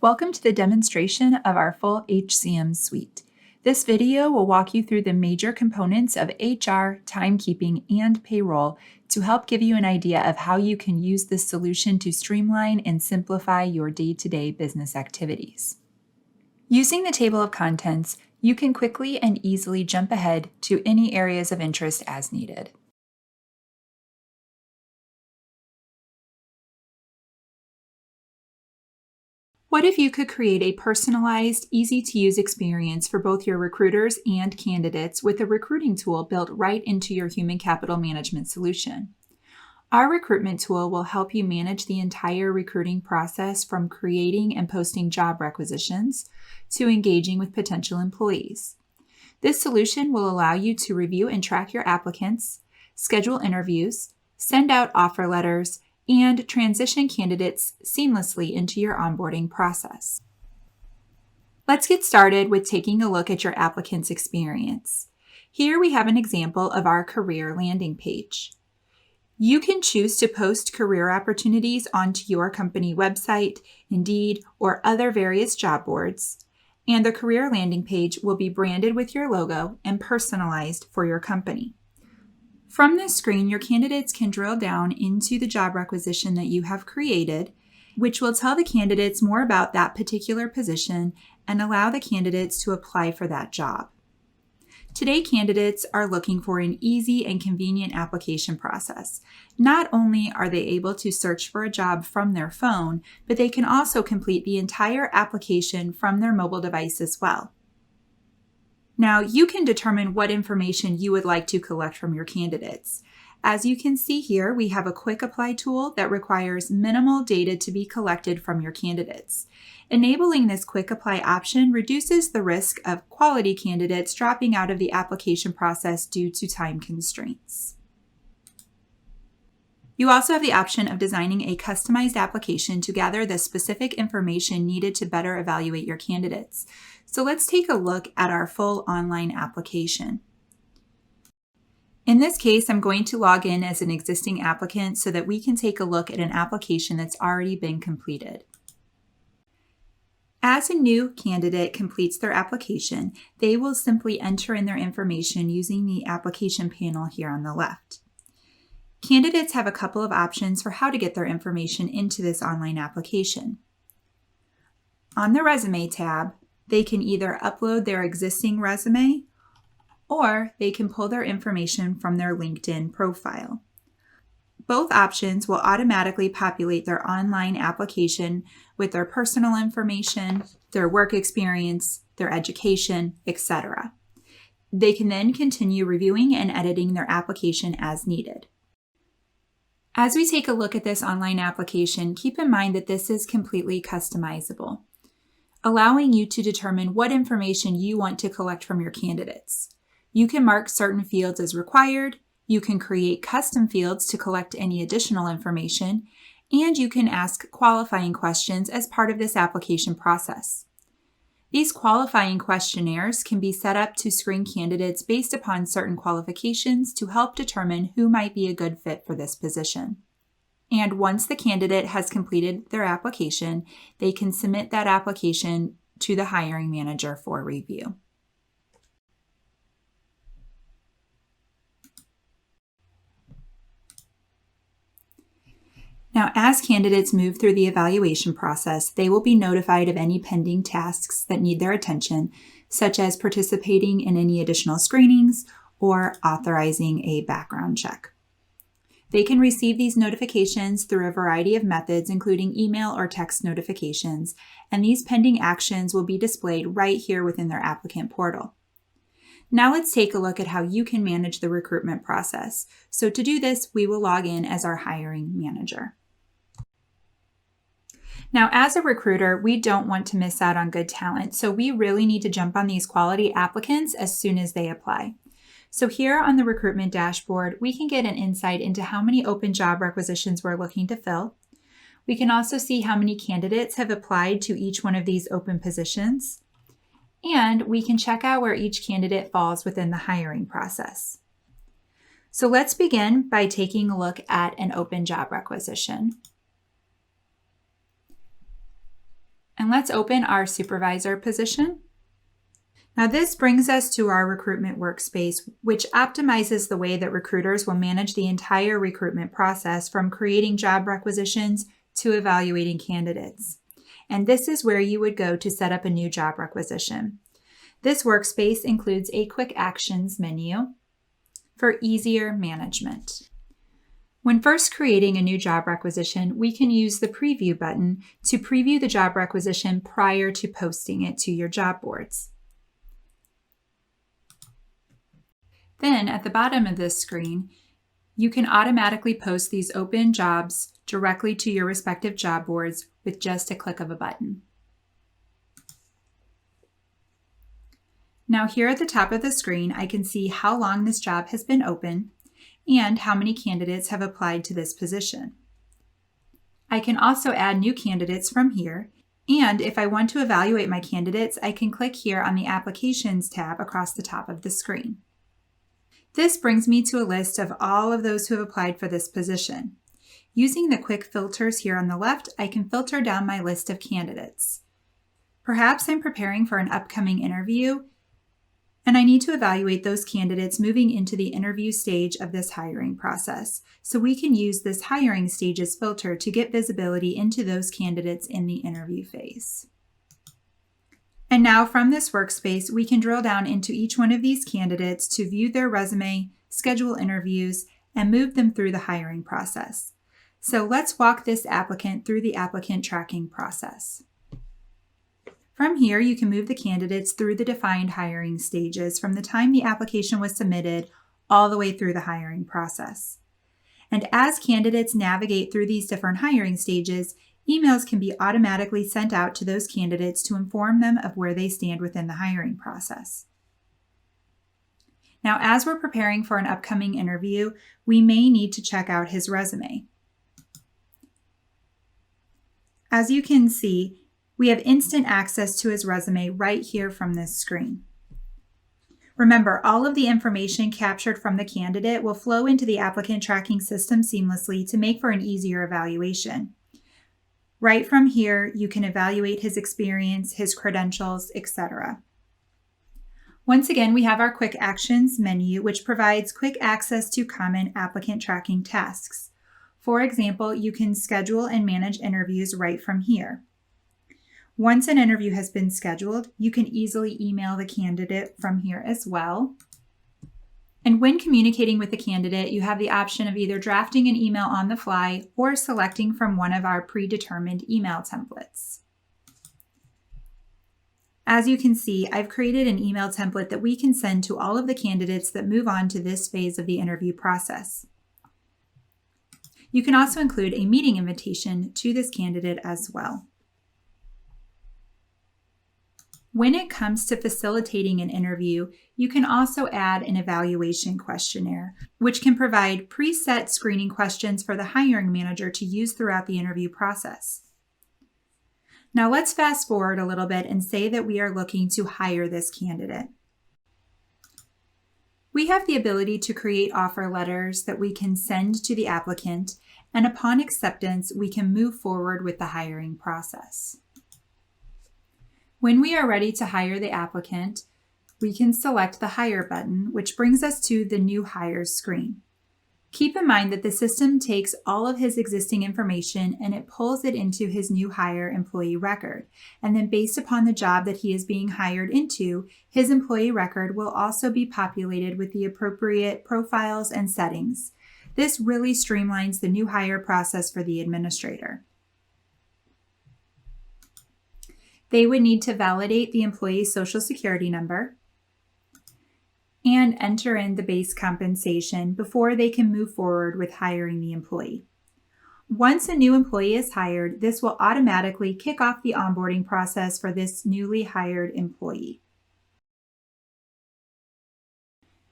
Welcome to the demonstration of our full HCM suite. This video will walk you through the major components of HR, timekeeping, and payroll to help give you an idea of how you can use this solution to streamline and simplify your day-to-day business activities. Using the table of contents, you can quickly and easily jump ahead to any areas of interest as needed. What if you could create a personalized, easy-to-use experience for both your recruiters and candidates with a recruiting tool built right into your human capital management solution? Our recruitment tool will help you manage the entire recruiting process from creating and posting job requisitions to engaging with potential employees. This solution will allow you to review and track your applicants, schedule interviews, send out offer letters, and transition candidates seamlessly into your onboarding process. Let's get started with taking a look at your applicant's experience. Here we have an example of our career landing page. You can choose to post career opportunities onto your company website, Indeed, or other various job boards, and the career landing page will be branded with your logo and personalized for your company. From this screen, your candidates can drill down into the job requisition that you have created, which will tell the candidates more about that particular position and allow the candidates to apply for that job. Today, candidates are looking for an easy and convenient application process. Not only are they able to search for a job from their phone, but they can also complete the entire application from their mobile device as well. Now, you can determine what information you would like to collect from your candidates. As you can see here, we have a quick apply tool that requires minimal data to be collected from your candidates. Enabling this quick apply option reduces the risk of quality candidates dropping out of the application process due to time constraints. You also have the option of designing a customized application to gather the specific information needed to better evaluate your candidates. So let's take a look at our full online application. In this case, I'm going to log in as an existing applicant so that we can take a look at an application that's already been completed. As a new candidate completes their application, they will simply enter in their information using the application panel here on the left. Candidates have a couple of options for how to get their information into this online application. On the Resume tab, they can either upload their existing resume or they can pull their information from their LinkedIn profile. Both options will automatically populate their online application with their personal information, their work experience, their education, etc. They can then continue reviewing and editing their application as needed. As we take a look at this online application, keep in mind that this is completely customizable, allowing you to determine what information you want to collect from your candidates. You can mark certain fields as required, you can create custom fields to collect any additional information, and you can ask qualifying questions as part of this application process. These qualifying questionnaires can be set up to screen candidates based upon certain qualifications to help determine who might be a good fit for this position. And once the candidate has completed their application, they can submit that application to the hiring manager for review. Now, as candidates move through the evaluation process, they will be notified of any pending tasks that need their attention, such as participating in any additional screenings or authorizing a background check. They can receive these notifications through a variety of methods, including email or text notifications, and these pending actions will be displayed right here within their applicant portal. Now let's take a look at how you can manage the recruitment process. So to do this, we will log in as our hiring manager. Now, as a recruiter, we don't want to miss out on good talent, so we really need to jump on these quality applicants as soon as they apply. So here on the recruitment dashboard, we can get an insight into how many open job requisitions we're looking to fill. We can also see how many candidates have applied to each one of these open positions. And we can check out where each candidate falls within the hiring process. So let's begin by taking a look at an open job requisition. And let's open our supervisor position. Now this brings us to our recruitment workspace, which optimizes the way that recruiters will manage the entire recruitment process from creating job requisitions to evaluating candidates. And this is where you would go to set up a new job requisition. This workspace includes a quick actions menu for easier management. When first creating a new job requisition, we can use the preview button to preview the job requisition prior to posting it to your job boards. Then at the bottom of this screen, you can automatically post these open jobs directly to your respective job boards with just a click of a button. Now here at the top of the screen, I can see how long this job has been open and how many candidates have applied to this position. I can also add new candidates from here, and if I want to evaluate my candidates, I can click here on the Applications tab across the top of the screen. This brings me to a list of all of those who have applied for this position. Using the quick filters here on the left, I can filter down my list of candidates. Perhaps I'm preparing for an upcoming interview, and I need to evaluate those candidates moving into the interview stage of this hiring process. So we can use this hiring stages filter to get visibility into those candidates in the interview phase. And now from this workspace, we can drill down into each one of these candidates to view their resume, schedule interviews, and move them through the hiring process. So let's walk this applicant through the applicant tracking process. From here, you can move the candidates through the defined hiring stages from the time the application was submitted all the way through the hiring process. And as candidates navigate through these different hiring stages, emails can be automatically sent out to those candidates to inform them of where they stand within the hiring process. Now, as we're preparing for an upcoming interview, we may need to check out his resume. As you can see, we have instant access to his resume right here from this screen. Remember, all of the information captured from the candidate will flow into the applicant tracking system seamlessly to make for an easier evaluation. Right from here, you can evaluate his experience, his credentials, etc. Once again, we have our Quick Actions menu, which provides quick access to common applicant tracking tasks. For example, you can schedule and manage interviews right from here. Once an interview has been scheduled, you can easily email the candidate from here as well. And when communicating with the candidate, you have the option of either drafting an email on the fly or selecting from one of our predetermined email templates. As you can see, I've created an email template that we can send to all of the candidates that move on to this phase of the interview process. You can also include a meeting invitation to this candidate as well. When it comes to facilitating an interview, you can also add an evaluation questionnaire, which can provide preset screening questions for the hiring manager to use throughout the interview process. Now let's fast forward a little bit and say that we are looking to hire this candidate. We have the ability to create offer letters that we can send to the applicant, and upon acceptance, we can move forward with the hiring process. When we are ready to hire the applicant, we can select the Hire button, which brings us to the New Hires screen. Keep in mind that the system takes all of his existing information and it pulls it into his new hire employee record. And then based upon the job that he is being hired into, his employee record will also be populated with the appropriate profiles and settings. This really streamlines the new hire process for the administrator. They would need to validate the employee's Social Security number and enter in the base compensation before they can move forward with hiring the employee. Once a new employee is hired, this will automatically kick off the onboarding process for this newly hired employee.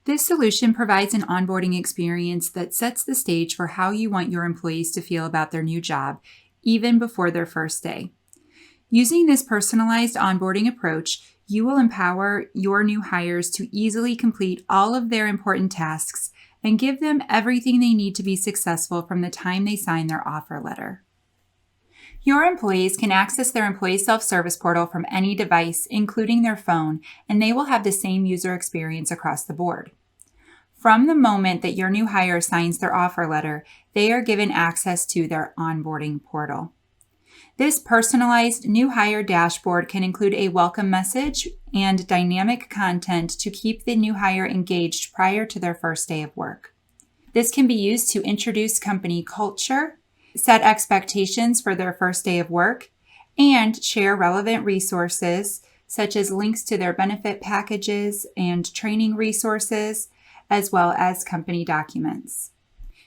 This solution provides an onboarding experience that sets the stage for how you want your employees to feel about their new job, even before their first day. Using this personalized onboarding approach, you will empower your new hires to easily complete all of their important tasks and give them everything they need to be successful from the time they sign their offer letter. Your employees can access their employee self-service portal from any device, including their phone, and they will have the same user experience across the board. From the moment that your new hire signs their offer letter, they are given access to their onboarding portal. This personalized new hire dashboard can include a welcome message and dynamic content to keep the new hire engaged prior to their first day of work. This can be used to introduce company culture, set expectations for their first day of work, and share relevant resources such as links to their benefit packages and training resources, as well as company documents.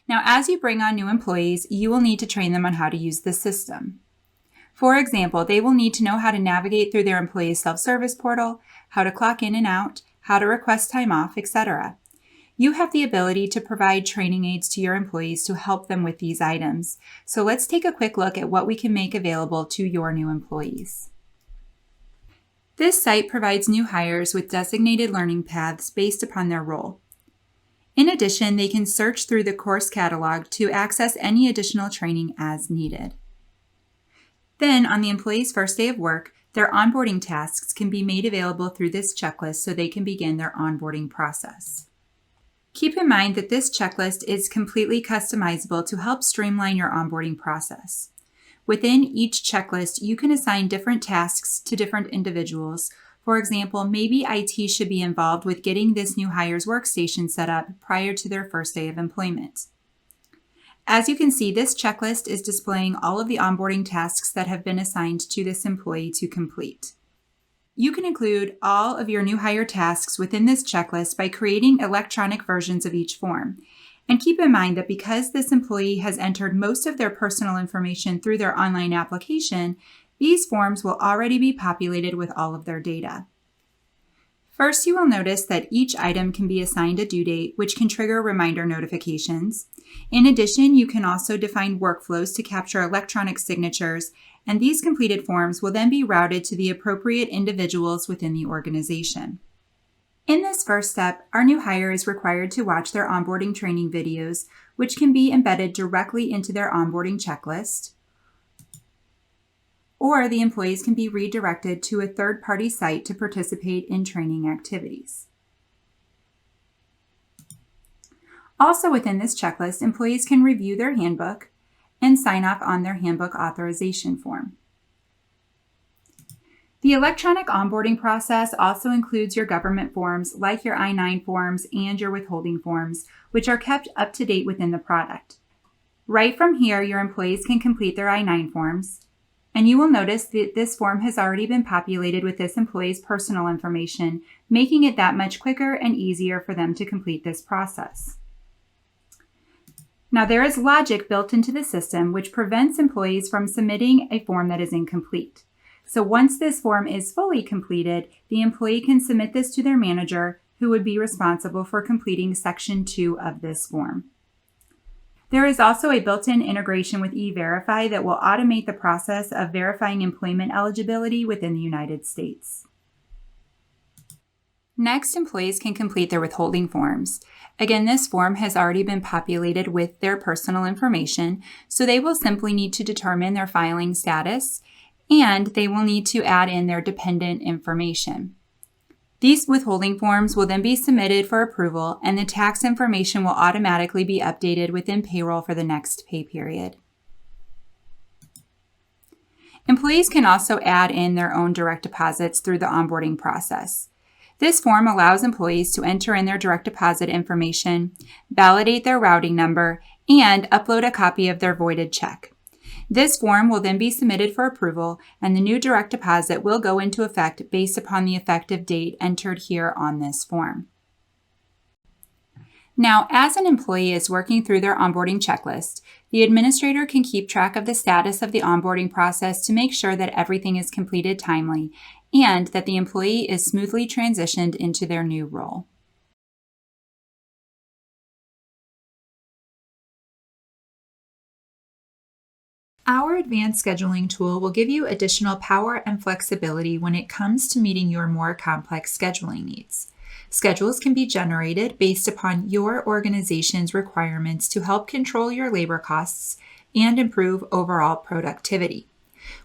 Now, as you bring on new employees, you will need to train them on how to use the system. For example, they will need to know how to navigate through their employee self-service portal, how to clock in and out, how to request time off, etc. You have the ability to provide training aids to your employees to help them with these items. So let's take a quick look at what we can make available to your new employees. This site provides new hires with designated learning paths based upon their role. In addition, they can search through the course catalog to access any additional training as needed. Then, on the employee's first day of work, their onboarding tasks can be made available through this checklist so they can begin their onboarding process. Keep in mind that this checklist is completely customizable to help streamline your onboarding process. Within each checklist, you can assign different tasks to different individuals. For example, maybe IT should be involved with getting this new hire's workstation set up prior to their first day of employment. As you can see, this checklist is displaying all of the onboarding tasks that have been assigned to this employee to complete. You can include all of your new hire tasks within this checklist by creating electronic versions of each form. And keep in mind that because this employee has entered most of their personal information through their online application, these forms will already be populated with all of their data. First, you will notice that each item can be assigned a due date, which can trigger reminder notifications. In addition, you can also define workflows to capture electronic signatures, and these completed forms will then be routed to the appropriate individuals within the organization. In this first step, our new hire is required to watch their onboarding training videos, which can be embedded directly into their onboarding checklist, or the employees can be redirected to a third-party site to participate in training activities. Also within this checklist, employees can review their handbook and sign off on their handbook authorization form. The electronic onboarding process also includes your government forms like your I-9 forms and your withholding forms, which are kept up to date within the product. Right from here, your employees can complete their I-9 forms, and you will notice that this form has already been populated with this employee's personal information, making it that much quicker and easier for them to complete this process. Now, there is logic built into the system which prevents employees from submitting a form that is incomplete. So once this form is fully completed, the employee can submit this to their manager, who would be responsible for completing Section 2 of this form. There is also a built-in integration with E-Verify that will automate the process of verifying employment eligibility within the United States. Next, employees can complete their withholding forms. Again, this form has already been populated with their personal information, so they will simply need to determine their filing status, and they will need to add in their dependent information. These withholding forms will then be submitted for approval, and the tax information will automatically be updated within payroll for the next pay period. Employees can also add in their own direct deposits through the onboarding process. This form allows employees to enter in their direct deposit information, validate their routing number, and upload a copy of their voided check. This form will then be submitted for approval, and the new direct deposit will go into effect based upon the effective date entered here on this form. Now, as an employee is working through their onboarding checklist, the administrator can keep track of the status of the onboarding process to make sure that everything is completed timely and that the employee is smoothly transitioned into their new role. Our advanced scheduling tool will give you additional power and flexibility when it comes to meeting your more complex scheduling needs. Schedules can be generated based upon your organization's requirements to help control your labor costs and improve overall productivity.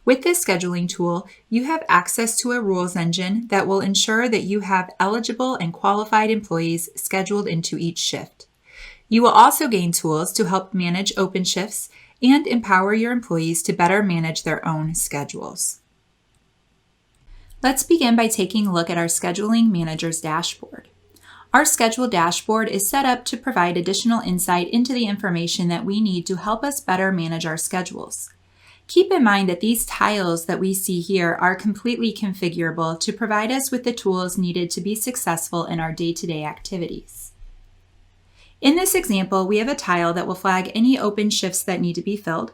With this scheduling tool, you have access to a rules engine that will ensure that you have eligible and qualified employees scheduled into each shift. You will also gain tools to help manage open shifts and empower your employees to better manage their own schedules. Let's begin by taking a look at our Scheduling Manager's dashboard. Our schedule dashboard is set up to provide additional insight into the information that we need to help us better manage our schedules. Keep in mind that these tiles that we see here are completely configurable to provide us with the tools needed to be successful in our day-to-day activities. In this example, we have a tile that will flag any open shifts that need to be filled.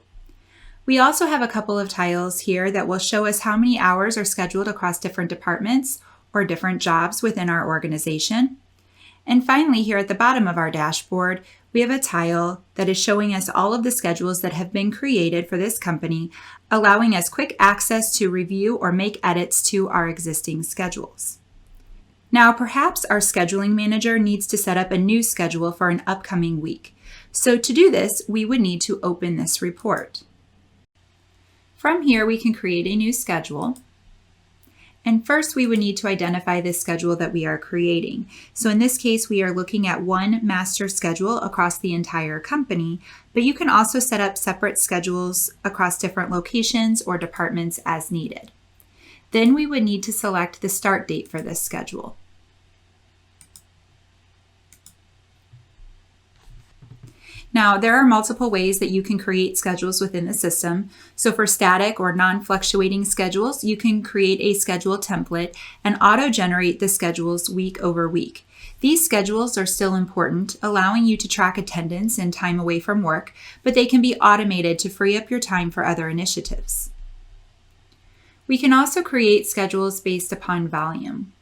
We also have a couple of tiles here that will show us how many hours are scheduled across different departments or different jobs within our organization. And finally, here at the bottom of our dashboard, we have a tile that is showing us all of the schedules that have been created for this company, allowing us quick access to review or make edits to our existing schedules. Now, perhaps our scheduling manager needs to set up a new schedule for an upcoming week. So to do this, we would need to open this report. From here, we can create a new schedule. And first, we would need to identify the schedule that we are creating. So in this case, we are looking at one master schedule across the entire company, but you can also set up separate schedules across different locations or departments as needed. Then we would need to select the start date for this schedule. Now, there are multiple ways that you can create schedules within the system. So for static or non-fluctuating schedules, you can create a schedule template and auto-generate the schedules week over week. These schedules are still important, allowing you to track attendance and time away from work, but they can be automated to free up your time for other initiatives. We can also create schedules based upon volume.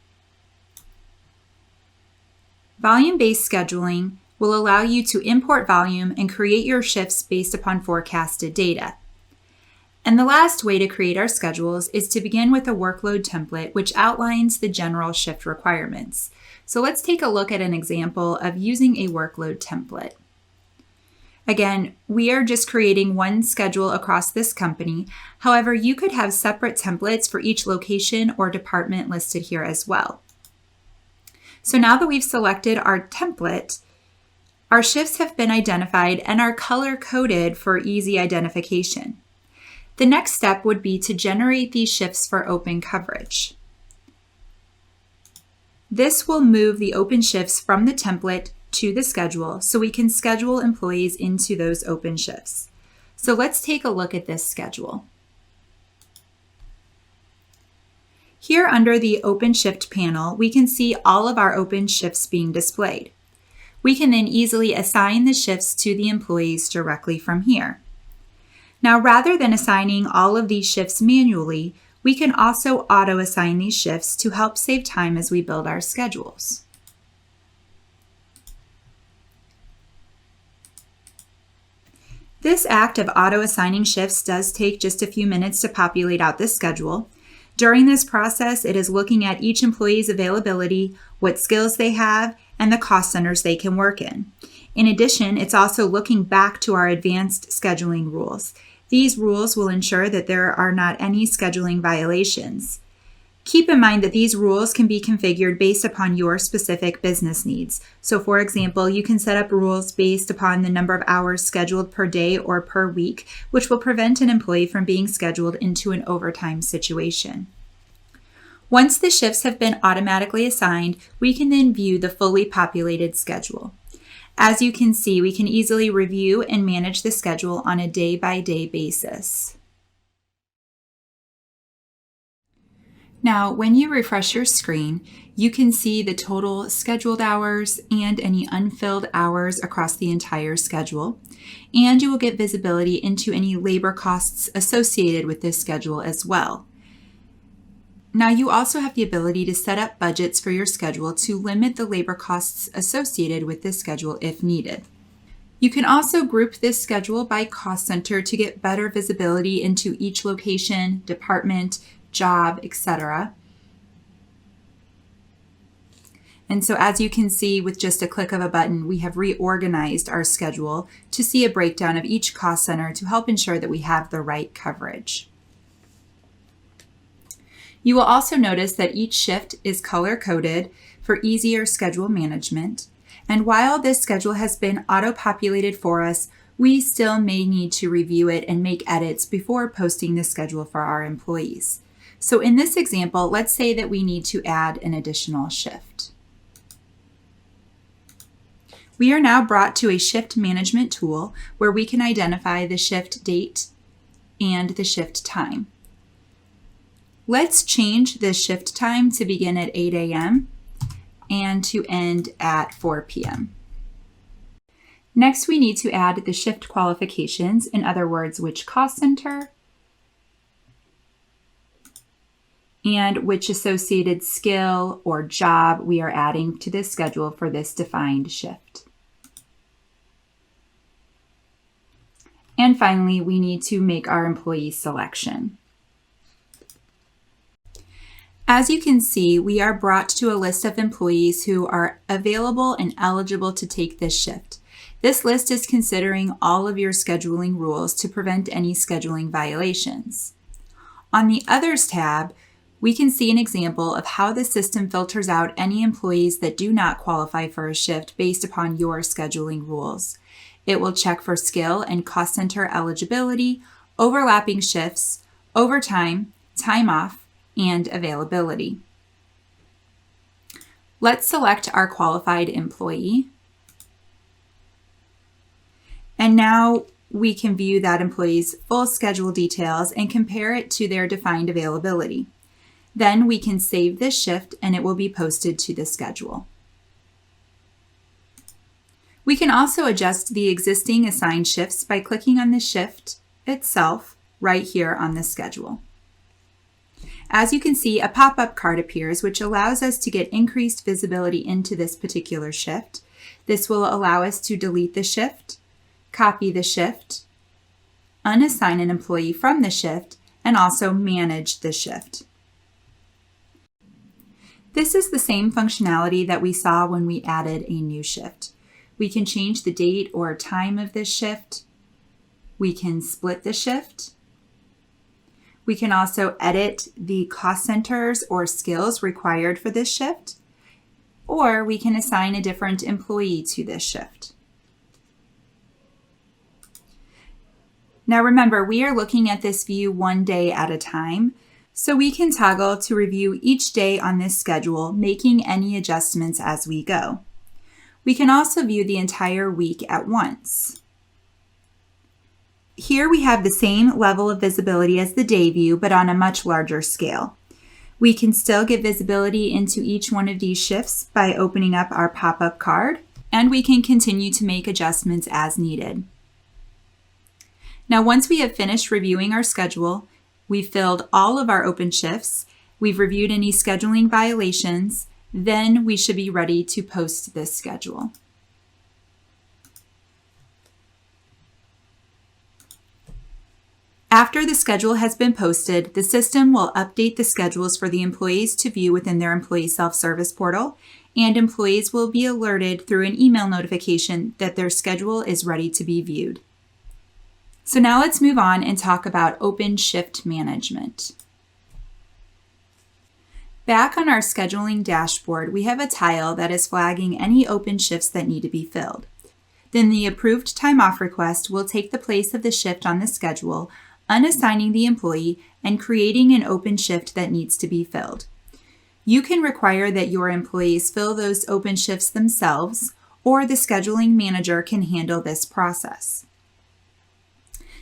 Volume-based scheduling will allow you to import volume and create your shifts based upon forecasted data. And the last way to create our schedules is to begin with a workload template, which outlines the general shift requirements. So let's take a look at an example of using a workload template. Again, we are just creating one schedule across this company. However, you could have separate templates for each location or department listed here as well. So now that we've selected our template, our shifts have been identified and are color-coded for easy identification. The next step would be to generate these shifts for open coverage. This will move the open shifts from the template to the schedule so we can schedule employees into those open shifts. So let's take a look at this schedule. Here under the Open Shift panel, we can see all of our open shifts being displayed. We can then easily assign the shifts to the employees directly from here. Now, rather than assigning all of these shifts manually, we can also auto-assign these shifts to help save time as we build our schedules. This act of auto-assigning shifts does take just a few minutes to populate out this schedule. During this process, it is looking at each employee's availability, what skills they have, and the cost centers they can work in. In addition, it's also looking back to our advanced scheduling rules. These rules will ensure that there are not any scheduling violations. Keep in mind that these rules can be configured based upon your specific business needs. So for example, you can set up rules based upon the number of hours scheduled per day or per week, which will prevent an employee from being scheduled into an overtime situation. Once the shifts have been automatically assigned, we can then view the fully populated schedule. As you can see, we can easily review and manage the schedule on a day-by-day basis. Now, when you refresh your screen, you can see the total scheduled hours and any unfilled hours across the entire schedule, and you will get visibility into any labor costs associated with this schedule as well. Now, you also have the ability to set up budgets for your schedule to limit the labor costs associated with this schedule if needed. You can also group this schedule by cost center to get better visibility into each location, department, job, etc. And so as you can see, with just a click of a button, we have reorganized our schedule to see a breakdown of each cost center to help ensure that we have the right coverage. You will also notice that each shift is color-coded for easier schedule management. And while this schedule has been auto-populated for us, we still may need to review it and make edits before posting the schedule for our employees. So in this example, let's say that we need to add an additional shift. We are now brought to a shift management tool where we can identify the shift date and the shift time. Let's change the shift time to begin at 8 a.m. and to end at 4 p.m. Next, we need to add the shift qualifications, in other words, which cost center and which associated skill or job we are adding to this schedule for this defined shift. And finally, we need to make our employee selection. As you can see, we are brought to a list of employees who are available and eligible to take this shift. This list is considering all of your scheduling rules to prevent any scheduling violations. On the Others tab, we can see an example of how the system filters out any employees that do not qualify for a shift based upon your scheduling rules. It will check for skill and cost center eligibility, overlapping shifts, overtime, time off, and availability. Let's select our qualified employee. And now we can view that employee's full schedule details and compare it to their defined availability. Then we can save this shift and it will be posted to the schedule. We can also adjust the existing assigned shifts by clicking on the shift itself right here on the schedule. As you can see, a pop-up card appears, which allows us to get increased visibility into this particular shift. This will allow us to delete the shift, copy the shift, unassign an employee from the shift, and also manage the shift. This is the same functionality that we saw when we added a new shift. We can change the date or time of this shift. We can split the shift. We can also edit the cost centers or skills required for this shift, or we can assign a different employee to this shift. Now remember, we are looking at this view one day at a time, so we can toggle to review each day on this schedule, making any adjustments as we go. We can also view the entire week at once. Here we have the same level of visibility as the day view, but on a much larger scale. We can still get visibility into each one of these shifts by opening up our pop-up card, and we can continue to make adjustments as needed. Now, once we have finished reviewing our schedule, we've filled all of our open shifts, we've reviewed any scheduling violations, then we should be ready to post this schedule. After the schedule has been posted, the system will update the schedules for the employees to view within their employee self-service portal, and employees will be alerted through an email notification that their schedule is ready to be viewed. So now let's move on and talk about open shift management. Back on our scheduling dashboard, we have a tile that is flagging any open shifts that need to be filled. Then the approved time off request will take the place of the shift on the schedule, unassigning the employee and creating an open shift that needs to be filled. You can require that your employees fill those open shifts themselves, or the scheduling manager can handle this process.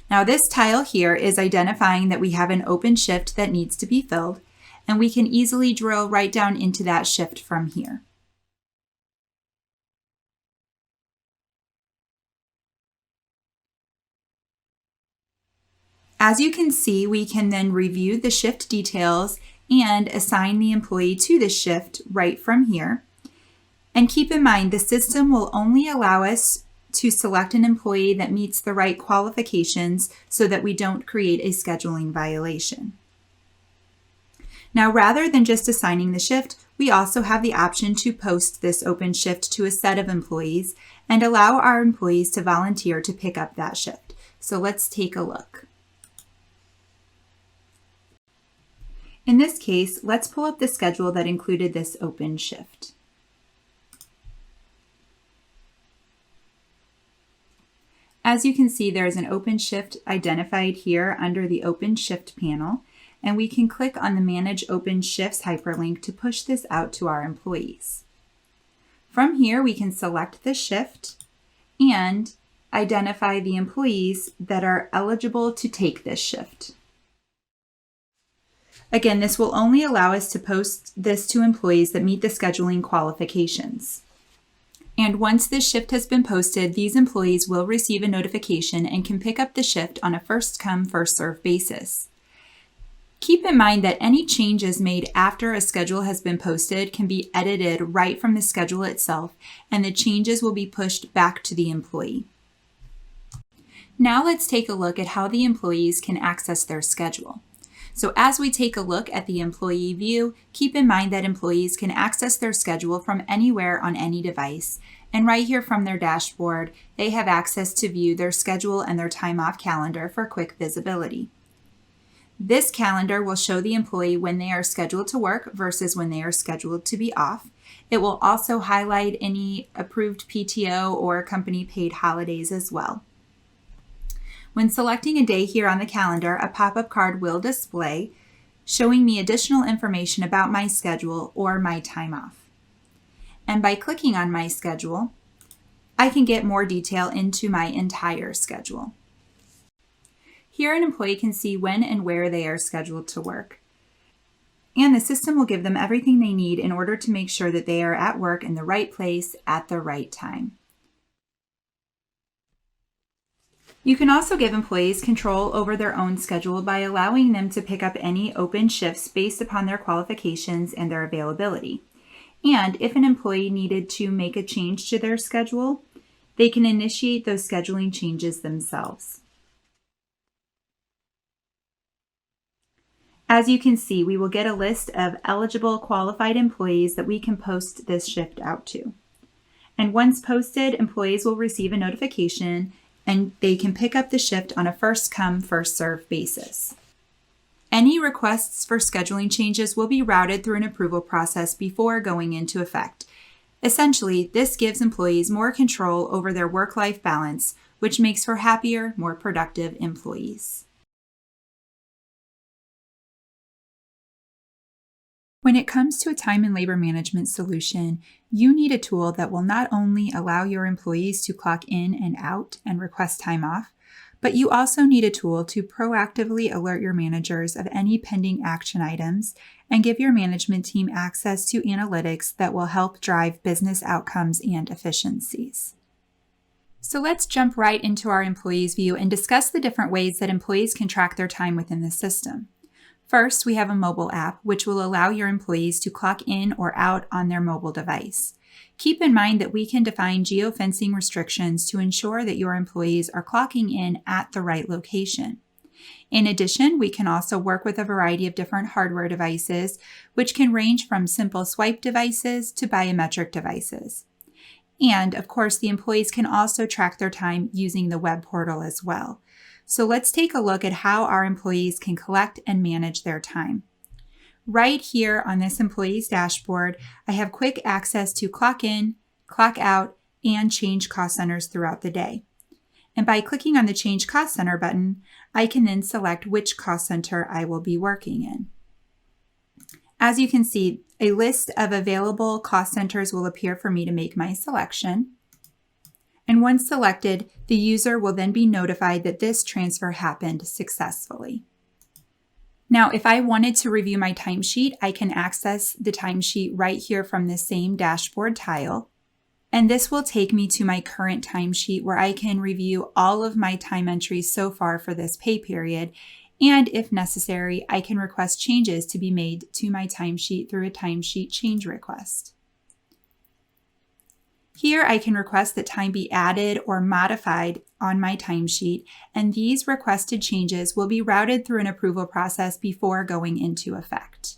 Now this tile here is identifying that we have an open shift that needs to be filled, and we can easily drill right down into that shift from here. As you can see, we can then review the shift details and assign the employee to the shift right from here. And keep in mind, the system will only allow us to select an employee that meets the right qualifications so that we don't create a scheduling violation. Now, rather than just assigning the shift, we also have the option to post this open shift to a set of employees and allow our employees to volunteer to pick up that shift. So let's take a look. In this case, let's pull up the schedule that included this open shift. As you can see, there is an open shift identified here under the Open Shift panel, and we can click on the Manage Open Shifts hyperlink to push this out to our employees. From here, we can select the shift and identify the employees that are eligible to take this shift. Again, this will only allow us to post this to employees that meet the scheduling qualifications. And once this shift has been posted, these employees will receive a notification and can pick up the shift on a first-come, first-served basis. Keep in mind that any changes made after a schedule has been posted can be edited right from the schedule itself, and the changes will be pushed back to the employee. Now let's take a look at how the employees can access their schedule. So as we take a look at the employee view, keep in mind that employees can access their schedule from anywhere on any device. And right here from their dashboard, they have access to view their schedule and their time off calendar for quick visibility. This calendar will show the employee when they are scheduled to work versus when they are scheduled to be off. It will also highlight any approved PTO or company paid holidays as well. When selecting a day here on the calendar, a pop-up card will display, showing me additional information about my schedule or my time off. And by clicking on my schedule, I can get more detail into my entire schedule. Here, an employee can see when and where they are scheduled to work. And the system will give them everything they need in order to make sure that they are at work in the right place at the right time. You can also give employees control over their own schedule by allowing them to pick up any open shifts based upon their qualifications and their availability. And if an employee needed to make a change to their schedule, they can initiate those scheduling changes themselves. As you can see, we will get a list of eligible qualified employees that we can post this shift out to. And once posted, employees will receive a notification and they can pick up the shift on a first-come, first-served basis. Any requests for scheduling changes will be routed through an approval process before going into effect. Essentially, this gives employees more control over their work-life balance, which makes for happier, more productive employees. When it comes to a time and labor management solution, you need a tool that will not only allow your employees to clock in and out and request time off, but you also need a tool to proactively alert your managers of any pending action items and give your management team access to analytics that will help drive business outcomes and efficiencies. So let's jump right into our employees view and discuss the different ways that employees can track their time within the system. First, we have a mobile app, which will allow your employees to clock in or out on their mobile device. Keep in mind that we can define geofencing restrictions to ensure that your employees are clocking in at the right location. In addition, we can also work with a variety of different hardware devices, which can range from simple swipe devices to biometric devices. And of course, the employees can also track their time using the web portal as well. So let's take a look at how our employees can collect and manage their time. Right here on this employee's dashboard, I have quick access to clock in, clock out, and change cost centers throughout the day. And by clicking on the Change Cost Center button, I can then select which cost center I will be working in. As you can see, a list of available cost centers will appear for me to make my selection. And once selected, the user will then be notified that this transfer happened successfully. Now, if I wanted to review my timesheet, I can access the timesheet right here from the same dashboard tile. And this will take me to my current timesheet where I can review all of my time entries so far for this pay period. And if necessary, I can request changes to be made to my timesheet through a timesheet change request. Here, I can request that time be added or modified on my timesheet, and these requested changes will be routed through an approval process before going into effect.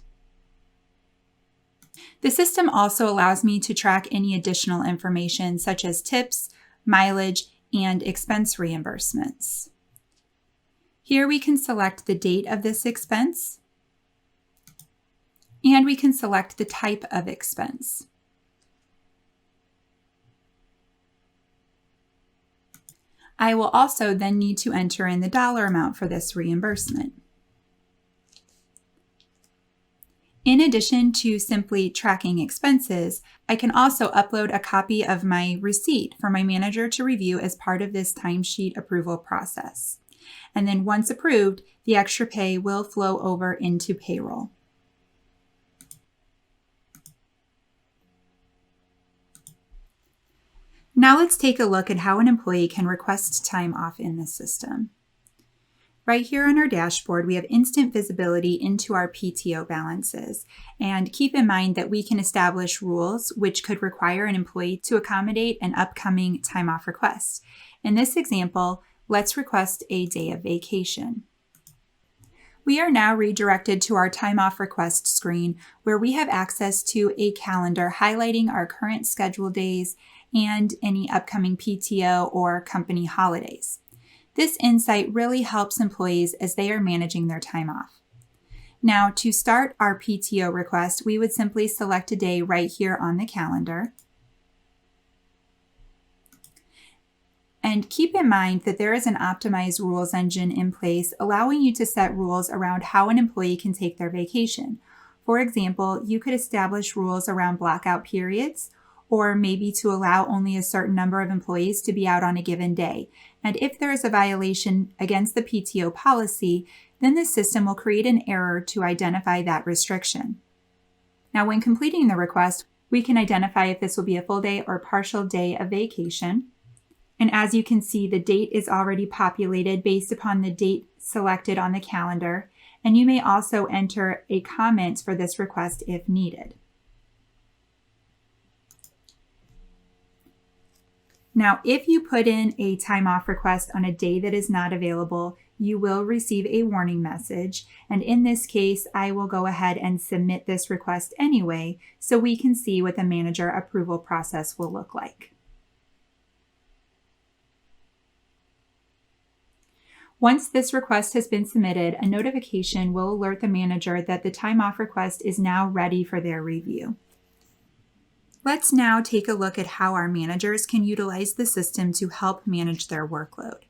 The system also allows me to track any additional information such as tips, mileage, and expense reimbursements. Here we can select the date of this expense, And we can select the type of expense. I will also then need to enter in the dollar amount for this reimbursement. In addition to simply tracking expenses, I can also upload a copy of my receipt for my manager to review as part of this timesheet approval process. And then once approved, the extra pay will flow over into payroll. Now let's take a look at how an employee can request time off in the system. Right here on our dashboard, we have instant visibility into our PTO balances. And keep in mind that we can establish rules which could require an employee to accommodate an upcoming time off request. In this example, let's request a day of vacation. We are now redirected to our time off request screen where we have access to a calendar highlighting our current scheduled days and any upcoming PTO or company holidays. This insight really helps employees as they are managing their time off. Now, to start our PTO request, we would simply select a day right here on the calendar. And keep in mind that there is an optimized rules engine in place, allowing you to set rules around how an employee can take their vacation. For example, you could establish rules around blackout periods, or maybe to allow only a certain number of employees to be out on a given day. And if there is a violation against the PTO policy, then the system will create an error to identify that restriction. Now, when completing the request, we can identify if this will be a full day or partial day of vacation. And as you can see, the date is already populated based upon the date selected on the calendar. And you may also enter a comment for this request if needed. Now, if you put in a time off request on a day that is not available, you will receive a warning message. And in this case, I will go ahead and submit this request anyway, so we can see what the manager approval process will look like. Once this request has been submitted, a notification will alert the manager that the time off request is now ready for their review. Let's now take a look at how our managers can utilize the system to help manage their workload.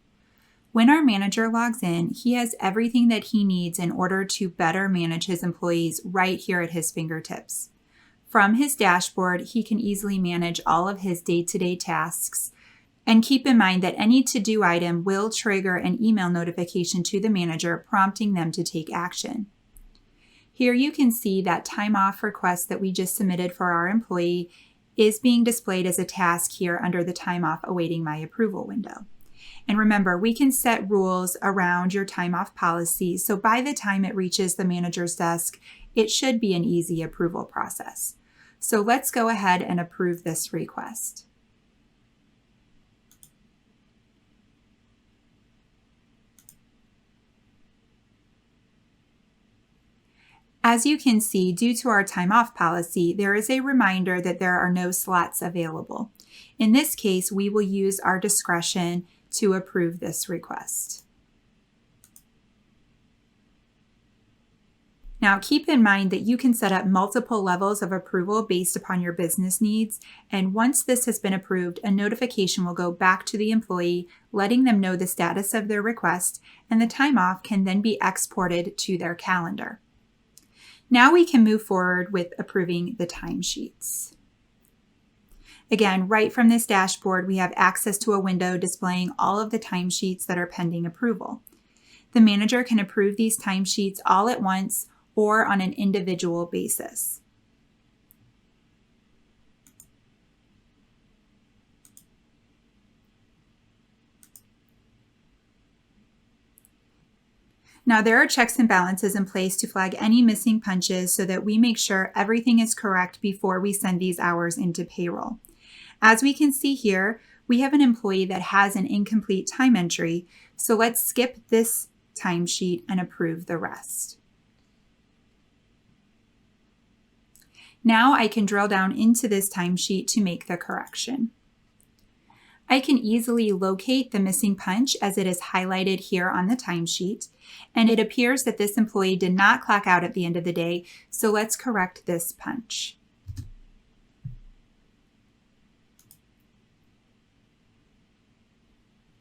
When our manager logs in, he has everything that he needs in order to better manage his employees right here at his fingertips. From his dashboard, he can easily manage all of his day-to-day tasks. And keep in mind that any to-do item will trigger an email notification to the manager prompting them to take action. Here you can see that time off request that we just submitted for our employee is being displayed as a task here under the time off awaiting my approval window. And remember, we can set rules around your time off policy, so by the time it reaches the manager's desk, it should be an easy approval process. So let's go ahead and approve this request. As you can see, due to our time off policy, there is a reminder that there are no slots available. In this case, we will use our discretion to approve this request. Now, keep in mind that you can set up multiple levels of approval based upon your business needs, and once this has been approved, a notification will go back to the employee, letting them know the status of their request, and the time off can then be exported to their calendar. Now we can move forward with approving the timesheets. Again, right from this dashboard, we have access to a window displaying all of the timesheets that are pending approval. The manager can approve these timesheets all at once or on an individual basis. Now, there are checks and balances in place to flag any missing punches so that we make sure everything is correct before we send these hours into payroll. As we can see here, we have an employee that has an incomplete time entry, so let's skip this timesheet and approve the rest. Now I can drill down into this timesheet to make the correction. I can easily locate the missing punch as it is highlighted here on the timesheet, and it appears that this employee did not clock out at the end of the day, so let's correct this punch.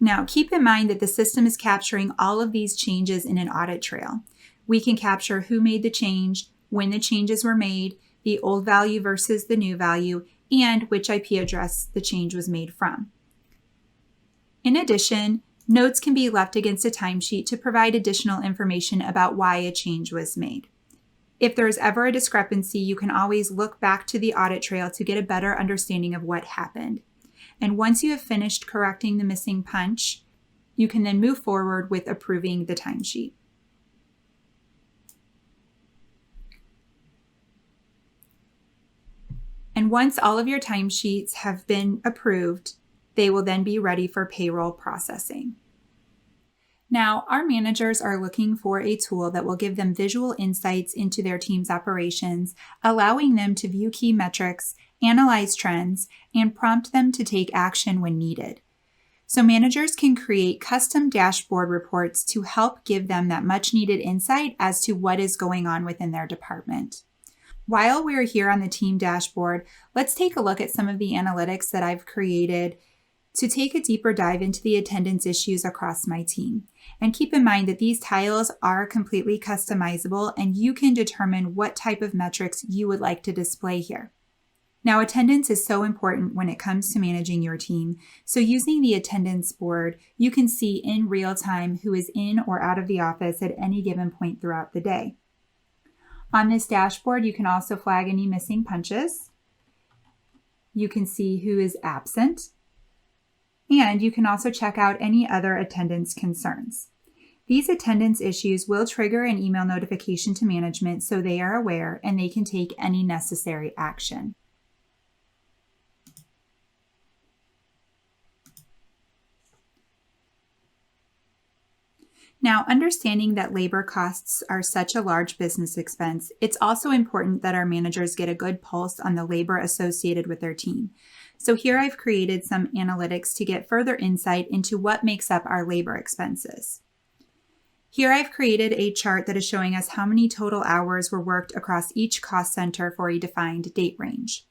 Now, keep in mind that the system is capturing all of these changes in an audit trail. We can capture who made the change, when the changes were made, the old value versus the new value, and which IP address the change was made from. In addition, notes can be left against a timesheet to provide additional information about why a change was made. If there's ever a discrepancy, you can always look back to the audit trail to get a better understanding of what happened. And once you have finished correcting the missing punch, you can then move forward with approving the timesheet. And once all of your timesheets have been approved, they will then be ready for payroll processing. Now, our managers are looking for a tool that will give them visual insights into their team's operations, allowing them to view key metrics, analyze trends, and prompt them to take action when needed. So managers can create custom dashboard reports to help give them that much needed insight as to what is going on within their department. While we're here on the team dashboard, let's take a look at some of the analytics that I've created to take a deeper dive into the attendance issues across my team. And keep in mind that these tiles are completely customizable and you can determine what type of metrics you would like to display here. Now, attendance is so important when it comes to managing your team. So using the attendance board, you can see in real time who is in or out of the office at any given point throughout the day. On this dashboard, you can also flag any missing punches. You can see who is absent. And you can also check out any other attendance concerns. These attendance issues will trigger an email notification to management so they are aware and they can take any necessary action. Now, understanding that labor costs are such a large business expense, it's also important that our managers get a good pulse on the labor associated with their team. So here I've created some analytics to get further insight into what makes up our labor expenses. Here I've created a chart that is showing us how many total hours were worked across each cost center for a defined date range.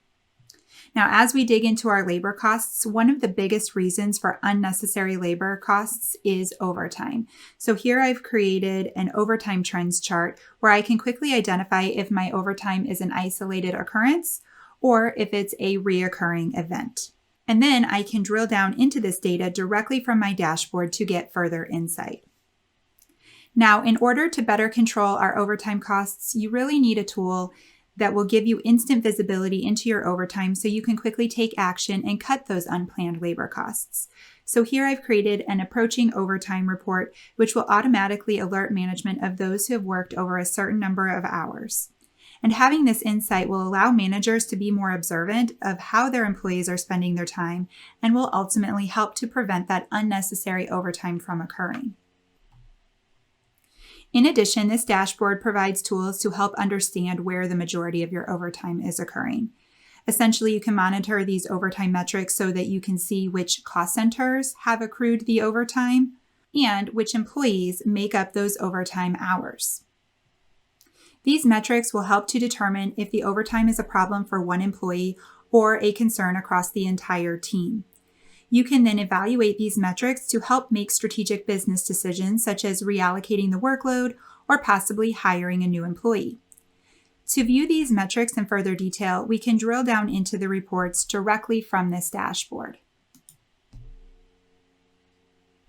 Now, as we dig into our labor costs, one of the biggest reasons for unnecessary labor costs is overtime. So here I've created an overtime trends chart where I can quickly identify if my overtime is an isolated occurrence or if it's a reoccurring event. And then I can drill down into this data directly from my dashboard to get further insight. Now, in order to better control our overtime costs, you really need a tool that will give you instant visibility into your overtime so you can quickly take action and cut those unplanned labor costs. So here I've created an approaching overtime report, which will automatically alert management of those who have worked over a certain number of hours. And having this insight will allow managers to be more observant of how their employees are spending their time and will ultimately help to prevent that unnecessary overtime from occurring. In addition, this dashboard provides tools to help understand where the majority of your overtime is occurring. Essentially, you can monitor these overtime metrics so that you can see which cost centers have accrued the overtime and which employees make up those overtime hours. These metrics will help to determine if the overtime is a problem for one employee or a concern across the entire team. You can then evaluate these metrics to help make strategic business decisions such as reallocating the workload or possibly hiring a new employee. To view these metrics in further detail, we can drill down into the reports directly from this dashboard.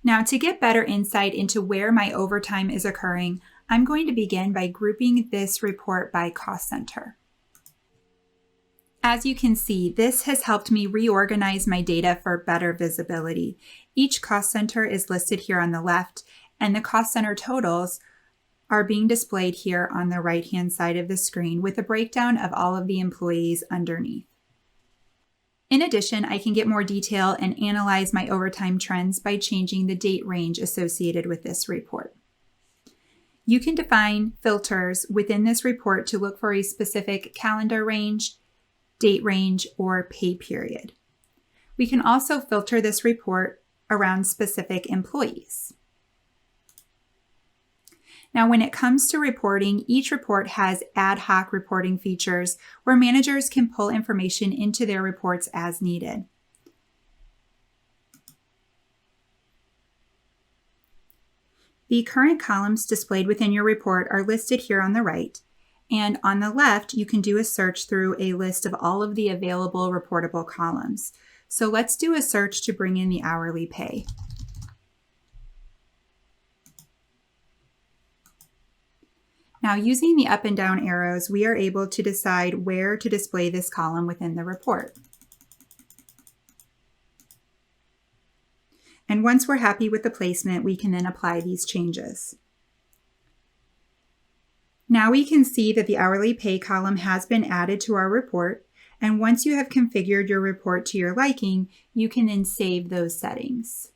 Now, to get better insight into where my overtime is occurring, I'm going to begin by grouping this report by cost center. As you can see, this has helped me reorganize my data for better visibility. Each cost center is listed here on the left, and the cost center totals are being displayed here on the right-hand side of the screen with a breakdown of all of the employees underneath. In addition, I can get more detail and analyze my overtime trends by changing the date range associated with this report. You can define filters within this report to look for a specific calendar range, date range, or pay period. We can also filter this report around specific employees. Now, when it comes to reporting, each report has ad hoc reporting features where managers can pull information into their reports as needed. The current columns displayed within your report are listed here on the right, and on the left, you can do a search through a list of all of the available reportable columns. So let's do a search to bring in the hourly pay. Now, using the up and down arrows, we are able to decide where to display this column within the report. And once we're happy with the placement, we can then apply these changes. Now we can see that the hourly pay column has been added to our report, and once you have configured your report to your liking, you can then save those settings.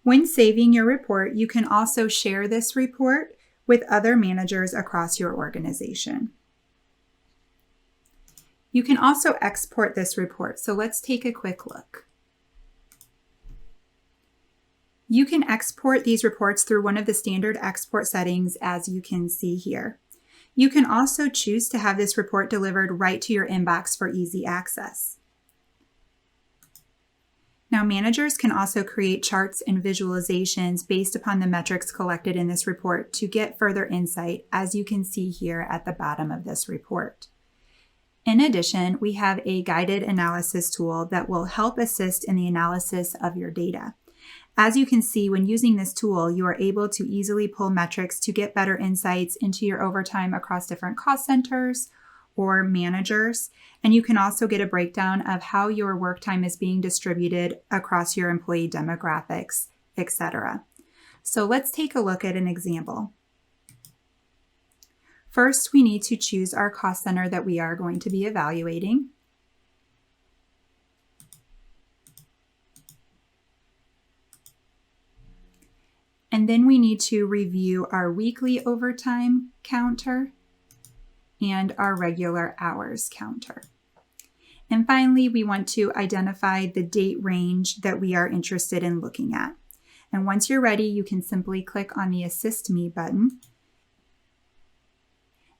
When saving your report, you can also share this report with other managers across your organization. You can also export this report, so let's take a quick look. You can export these reports through one of the standard export settings, as you can see here. You can also choose to have this report delivered right to your inbox for easy access. Now, managers can also create charts and visualizations based upon the metrics collected in this report to get further insight, as you can see here at the bottom of this report. In addition, we have a guided analysis tool that will help assist in the analysis of your data. As you can see, when using this tool, you are able to easily pull metrics to get better insights into your overtime across different cost centers or managers, and you can also get a breakdown of how your work time is being distributed across your employee demographics, etc. So let's take a look at an example. First, we need to choose our cost center that we are going to be evaluating. And then we need to review our weekly overtime counter and our regular hours counter. And finally, we want to identify the date range that we are interested in looking at. And once you're ready, you can simply click on the Assist Me button.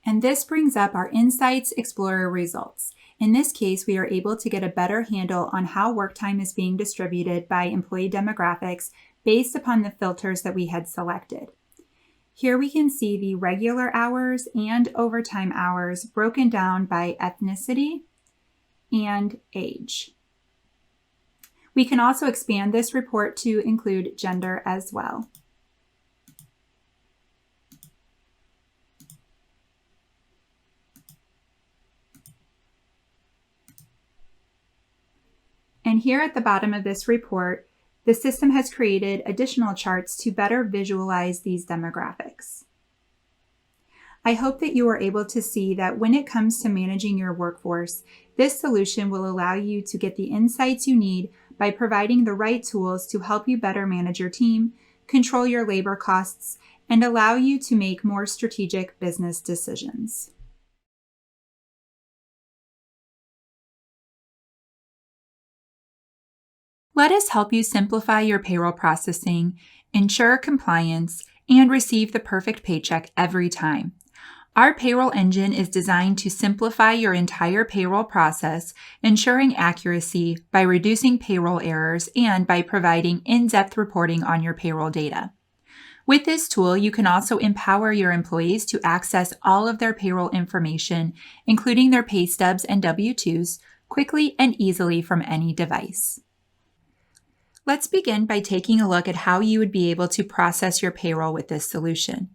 And this brings up our Insights Explorer results. In this case, we are able to get a better handle on how work time is being distributed by employee demographics based upon the filters that we had selected. Here we can see the regular hours and overtime hours broken down by ethnicity and age. We can also expand this report to include gender as well. And here at the bottom of this report, the system has created additional charts to better visualize these demographics. I hope that you are able to see that when it comes to managing your workforce, this solution will allow you to get the insights you need by providing the right tools to help you better manage your team, control your labor costs, and allow you to make more strategic business decisions. Let us help you simplify your payroll processing, ensure compliance, and receive the perfect paycheck every time. Our payroll engine is designed to simplify your entire payroll process, ensuring accuracy by reducing payroll errors and by providing in-depth reporting on your payroll data. With this tool, you can also empower your employees to access all of their payroll information, including their pay stubs and W-2s, quickly and easily from any device. Let's begin by taking a look at how you would be able to process your payroll with this solution.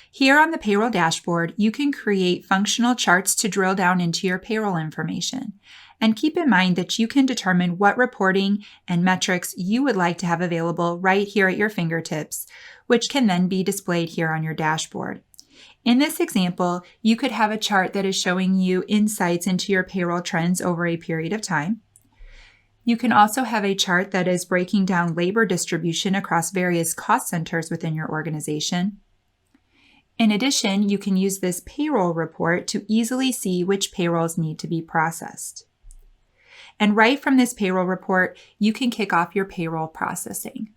Here on the payroll dashboard, you can create functional charts to drill down into your payroll information. And keep in mind that you can determine what reporting and metrics you would like to have available right here at your fingertips, which can then be displayed here on your dashboard. In this example, you could have a chart that is showing you insights into your payroll trends over a period of time. You can also have a chart that is breaking down labor distribution across various cost centers within your organization. In addition, you can use this payroll report to easily see which payrolls need to be processed. And right from this payroll report, you can kick off your payroll processing.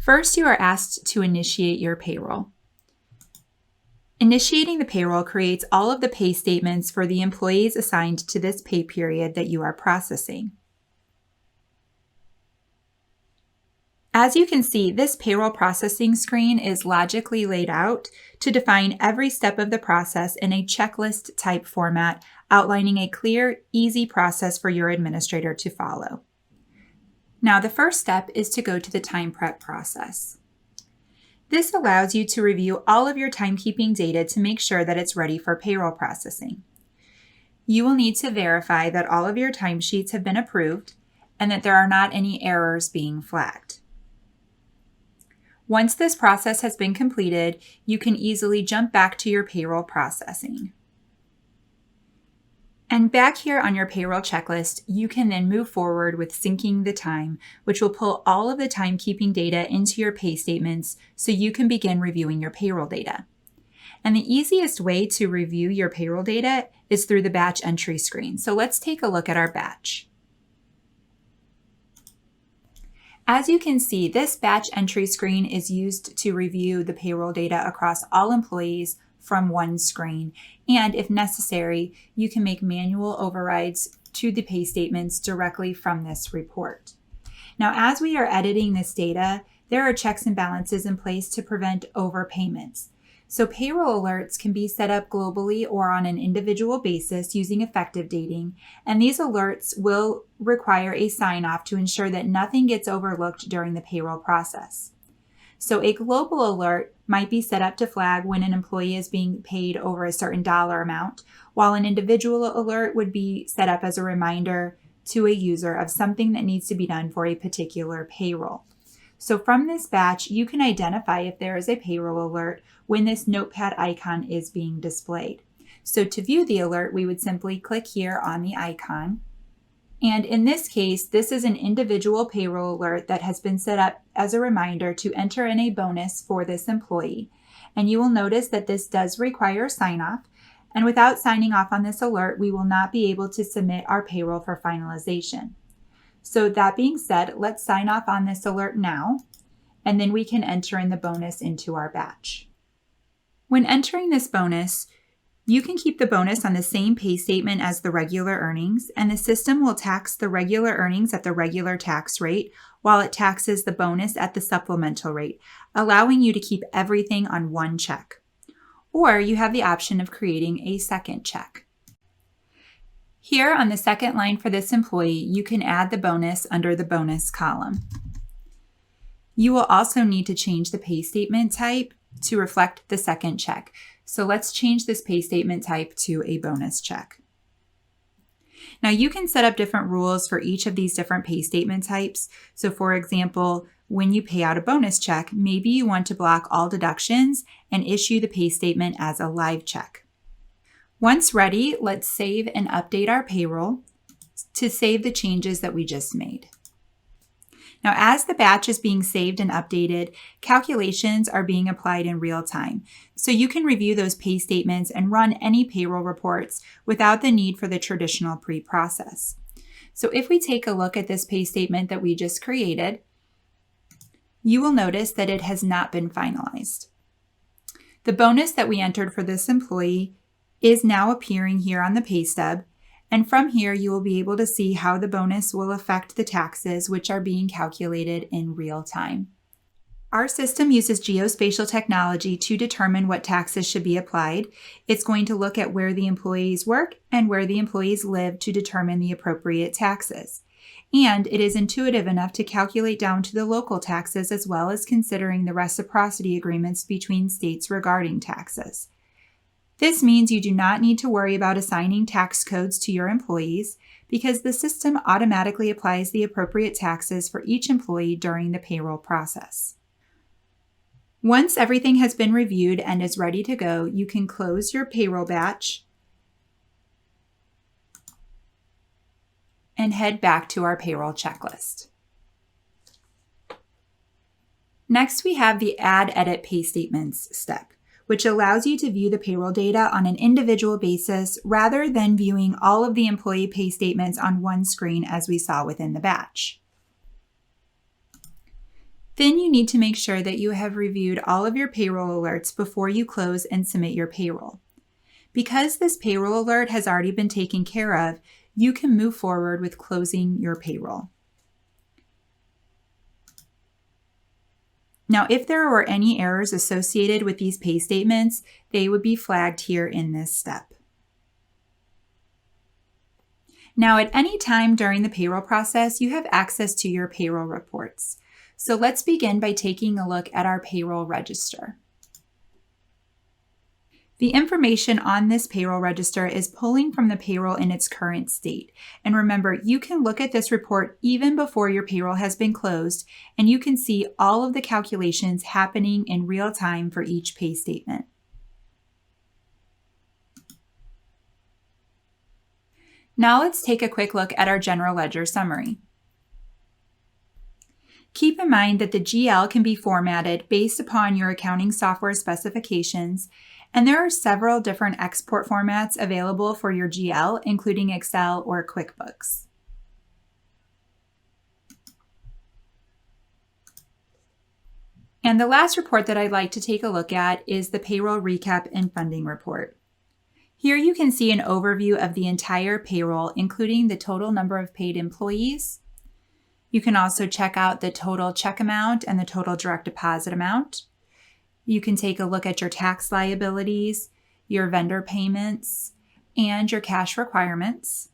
First, you are asked to initiate your payroll. Initiating the payroll creates all of the pay statements for the employees assigned to this pay period that you are processing. As you can see, this payroll processing screen is logically laid out to define every step of the process in a checklist type format, outlining a clear, easy process for your administrator to follow. Now, the first step is to go to the time prep process. This allows you to review all of your timekeeping data to make sure that it's ready for payroll processing. You will need to verify that all of your timesheets have been approved and that there are not any errors being flagged. Once this process has been completed, you can easily jump back to your payroll processing. And back here on your payroll checklist, you can then move forward with syncing the time, which will pull all of the timekeeping data into your pay statements so you can begin reviewing your payroll data. And the easiest way to review your payroll data is through the batch entry screen. So let's take a look at our batch. As you can see, this batch entry screen is used to review the payroll data across all employees from one screen. And if necessary, you can make manual overrides to the pay statements directly from this report. Now, as we are editing this data, there are checks and balances in place to prevent overpayments. So payroll alerts can be set up globally or on an individual basis using effective dating, and these alerts will require a sign-off to ensure that nothing gets overlooked during the payroll process. So a global alert might be set up to flag when an employee is being paid over a certain dollar amount, while an individual alert would be set up as a reminder to a user of something that needs to be done for a particular payroll. So from this batch, you can identify if there is a payroll alert when this notepad icon is being displayed. So to view the alert, we would simply click here on the icon. And in this case, this is an individual payroll alert that has been set up as a reminder to enter in a bonus for this employee. And you will notice that this does require sign-off. And without signing off on this alert, we will not be able to submit our payroll for finalization. So that being said, let's sign off on this alert now, and then we can enter in the bonus into our batch. When entering this bonus, you can keep the bonus on the same pay statement as the regular earnings, and the system will tax the regular earnings at the regular tax rate while it taxes the bonus at the supplemental rate, allowing you to keep everything on one check. Or you have the option of creating a second check. Here on the second line for this employee, you can add the bonus under the bonus column. You will also need to change the pay statement type to reflect the second check. So let's change this pay statement type to a bonus check. Now you can set up different rules for each of these different pay statement types. So for example, when you pay out a bonus check, maybe you want to block all deductions and issue the pay statement as a live check. Once ready, let's save and update our payroll to save the changes that we just made. Now, as the batch is being saved and updated, calculations are being applied in real time. So you can review those pay statements and run any payroll reports without the need for the traditional pre-process. So if we take a look at this pay statement that we just created, you will notice that it has not been finalized. The bonus that we entered for this employee is now appearing here on the pay stub, and from here you will be able to see how the bonus will affect the taxes, which are being calculated in real time. Our system uses geospatial technology to determine what taxes should be applied. It's going to look at where the employees work and where the employees live to determine the appropriate taxes. And it is intuitive enough to calculate down to the local taxes as well as considering the reciprocity agreements between states regarding taxes. This means you do not need to worry about assigning tax codes to your employees because the system automatically applies the appropriate taxes for each employee during the payroll process. Once everything has been reviewed and is ready to go, you can close your payroll batch and head back to our payroll checklist. Next, we have the Add Edit Pay Statements step, which allows you to view the payroll data on an individual basis rather than viewing all of the employee pay statements on one screen as we saw within the batch. Then you need to make sure that you have reviewed all of your payroll alerts before you close and submit your payroll. Because this payroll alert has already been taken care of, you can move forward with closing your payroll. Now, if there were any errors associated with these pay statements, they would be flagged here in this step. Now, at any time during the payroll process, you have access to your payroll reports. So let's begin by taking a look at our payroll register. The information on this payroll register is pulling from the payroll in its current state. And remember, you can look at this report even before your payroll has been closed, and you can see all of the calculations happening in real time for each pay statement. Now let's take a quick look at our general ledger summary. Keep in mind that the GL can be formatted based upon your accounting software specifications, and there are several different export formats available for your GL, including Excel or QuickBooks. And the last report that I'd like to take a look at is the Payroll Recap and Funding Report. Here you can see an overview of the entire payroll, including the total number of paid employees. You can also check out the total check amount and the total direct deposit amount. You can take a look at your tax liabilities, your vendor payments, and your cash requirements.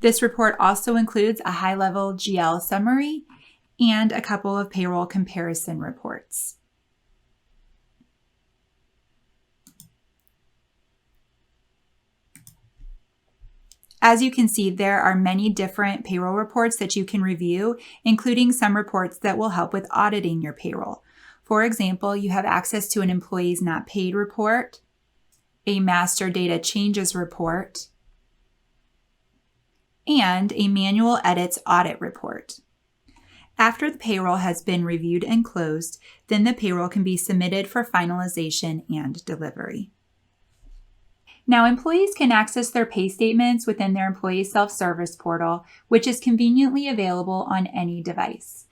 This report also includes a high-level GL summary and a couple of payroll comparison reports. As you can see, there are many different payroll reports that you can review, including some reports that will help with auditing your payroll. For example, you have access to an employees not paid report, a master data changes report, and a manual edits audit report. After the payroll has been reviewed and closed, then the payroll can be submitted for finalization and delivery. Now, employees can access their pay statements within their employee self-service portal, which is conveniently available on any device.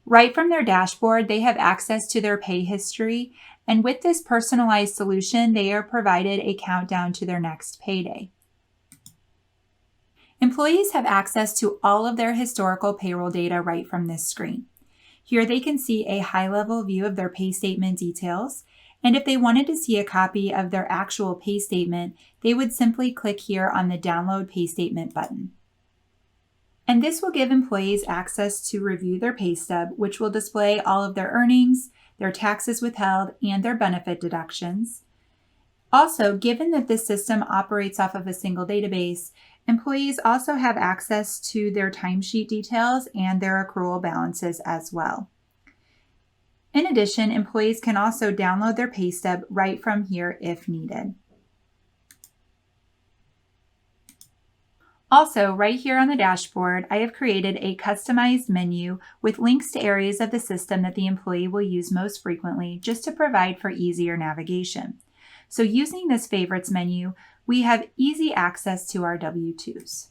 Right from their dashboard, they have access to their pay history, and with this personalized solution, they are provided a countdown to their next payday. Employees have access to all of their historical payroll data right from this screen. Here they can see a high-level view of their pay statement details, and if they wanted to see a copy of their actual pay statement, they would simply click here on the Download Pay Statement button. And this will give employees access to review their pay stub, which will display all of their earnings, their taxes withheld, and their benefit deductions. Also, given that this system operates off of a single database, employees also have access to their timesheet details and their accrual balances as well. In addition, employees can also download their pay stub right from here if needed. Also, right here on the dashboard, I have created a customized menu with links to areas of the system that the employee will use most frequently, just to provide for easier navigation. So using this favorites menu, we have easy access to our W-2s.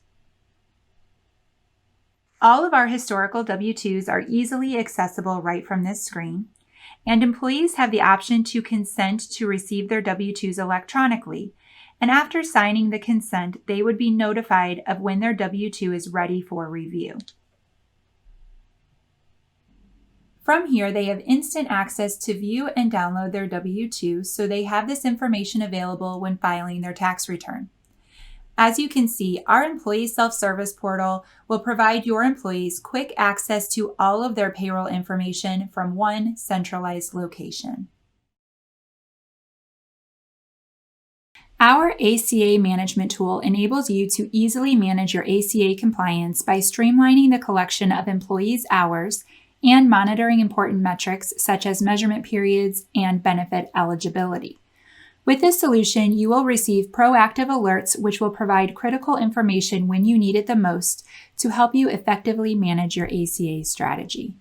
All of our historical W-2s are easily accessible right from this screen, and employees have the option to consent to receive their W-2s electronically. And after signing the consent, they would be notified of when their W-2 is ready for review. From here, they have instant access to view and download their W-2, so they have this information available when filing their tax return. As you can see, our employee self-service portal will provide your employees quick access to all of their payroll information from one centralized location. Our ACA management tool enables you to easily manage your ACA compliance by streamlining the collection of employees' hours and monitoring important metrics such as measurement periods and benefit eligibility. With this solution, you will receive proactive alerts which will provide critical information when you need it the most to help you effectively manage your ACA strategy.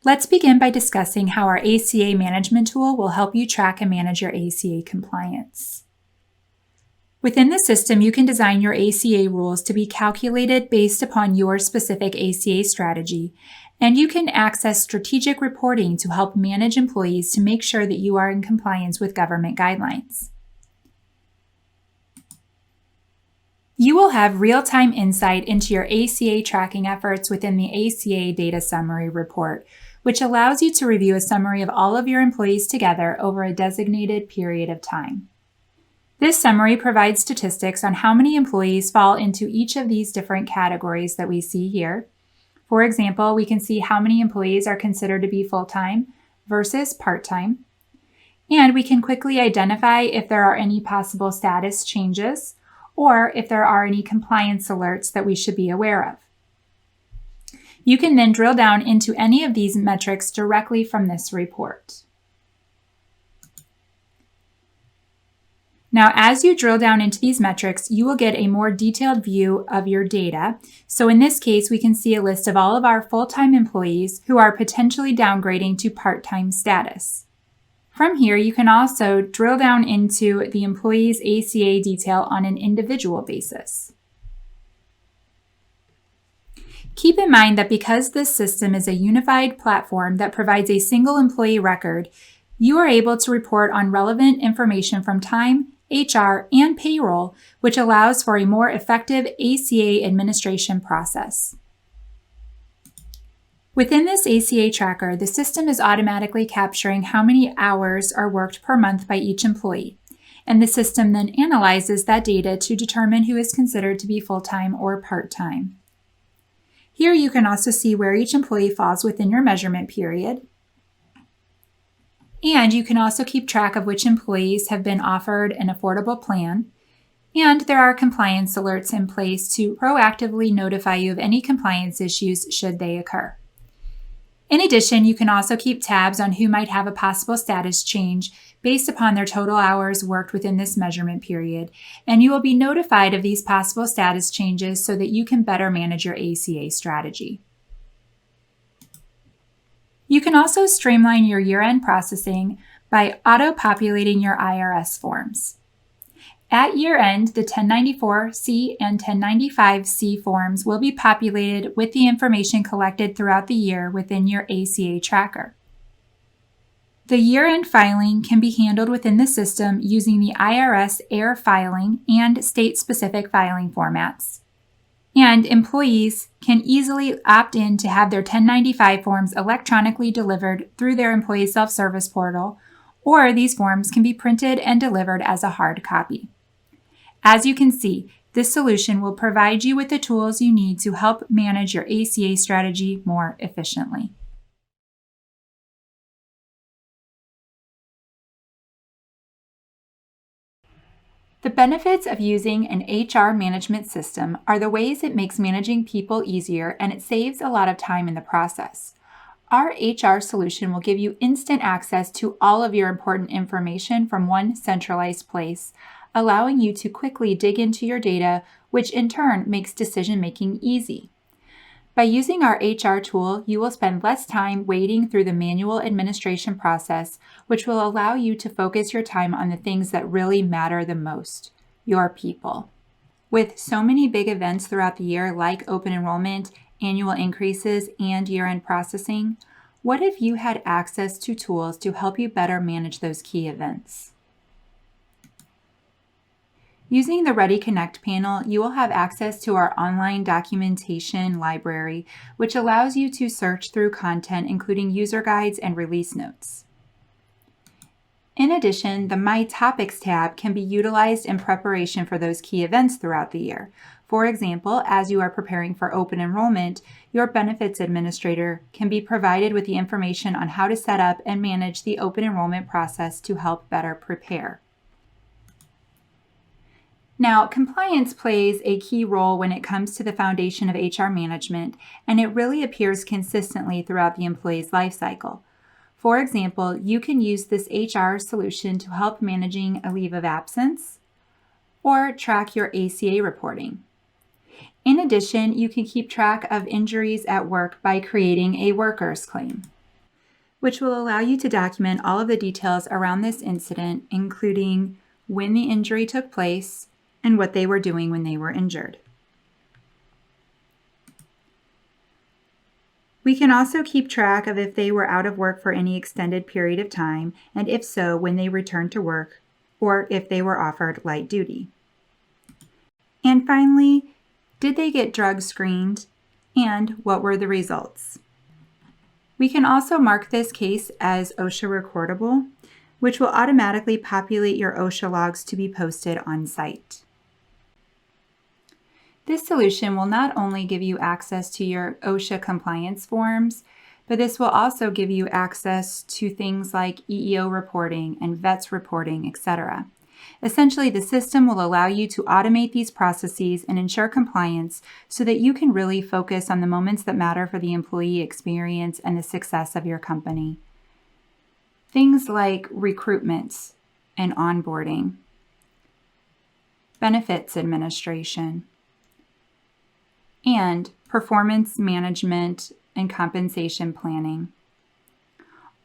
Let's begin by discussing how our ACA management tool will help you track and manage your ACA compliance. Within the system, you can design your ACA rules to be calculated based upon your specific ACA strategy, and you can access strategic reporting to help manage employees to make sure that you are in compliance with government guidelines. You will have real-time insight into your ACA tracking efforts within the ACA Data Summary Report, which allows you to review a summary of all of your employees together over a designated period of time. This summary provides statistics on how many employees fall into each of these different categories that we see here. For example, we can see how many employees are considered to be full-time versus part-time. And we can quickly identify if there are any possible status changes or if there are any compliance alerts that we should be aware of. You can then drill down into any of these metrics directly from this report. Now, as you drill down into these metrics, you will get a more detailed view of your data. So in this case, we can see a list of all of our full-time employees who are potentially downgrading to part-time status. From here, you can also drill down into the employee's ACA detail on an individual basis. Keep in mind that because this system is a unified platform that provides a single employee record, you are able to report on relevant information from time, HR, and payroll, which allows for a more effective ACA administration process. Within this ACA tracker, the system is automatically capturing how many hours are worked per month by each employee, and the system then analyzes that data to determine who is considered to be full-time or part-time. Here you can also see where each employee falls within your measurement period. And you can also keep track of which employees have been offered an affordable plan. And there are compliance alerts in place to proactively notify you of any compliance issues should they occur. In addition, you can also keep tabs on who might have a possible status change based upon their total hours worked within this measurement period, and you will be notified of these possible status changes so that you can better manage your ACA strategy. You can also streamline your year-end processing by auto-populating your IRS forms. At year-end, the 1094-C and 1095-C forms will be populated with the information collected throughout the year within your ACA tracker. The year-end filing can be handled within the system using the IRS AIR filing and state-specific filing formats. And employees can easily opt in to have their 1095 forms electronically delivered through their employee self-service portal, or these forms can be printed and delivered as a hard copy. As you can see, this solution will provide you with the tools you need to help manage your ACA strategy more efficiently. The benefits of using an HR management system are the ways it makes managing people easier, and it saves a lot of time in the process. Our HR solution will give you instant access to all of your important information from one centralized place, allowing you to quickly dig into your data, which in turn makes decision-making easy. By using our HR tool, you will spend less time wading through the manual administration process, which will allow you to focus your time on the things that really matter the most, your people. With so many big events throughout the year like open enrollment, annual increases, and year-end processing, what if you had access to tools to help you better manage those key events? Using the Ready Connect panel, you will have access to our online documentation library, which allows you to search through content including user guides and release notes. In addition, the My Topics tab can be utilized in preparation for those key events throughout the year. For example, as you are preparing for open enrollment, your benefits administrator can be provided with the information on how to set up and manage the open enrollment process to help better prepare. Now, compliance plays a key role when it comes to the foundation of HR management, and it really appears consistently throughout the employee's life cycle. For example, you can use this HR solution to help managing a leave of absence or track your ACA reporting. In addition, you can keep track of injuries at work by creating a workers' claim. which will allow you to document all of the details around this incident, including when the injury took place and what they were doing when they were injured. We can also keep track of if they were out of work for any extended period of time, and if so, when they returned to work, or if they were offered light duty. And finally, did they get drug screened, and what were the results? We can also mark this case as OSHA recordable, which will automatically populate your OSHA logs to be posted on site. This solution will not only give you access to your OSHA compliance forms, but this will also give you access to things like EEO reporting and VETS reporting, etc. Essentially, the system will allow you to automate these processes and ensure compliance so that you can really focus on the moments that matter for the employee experience and the success of your company. Things like recruitment and onboarding, benefits administration, and performance management and compensation planning,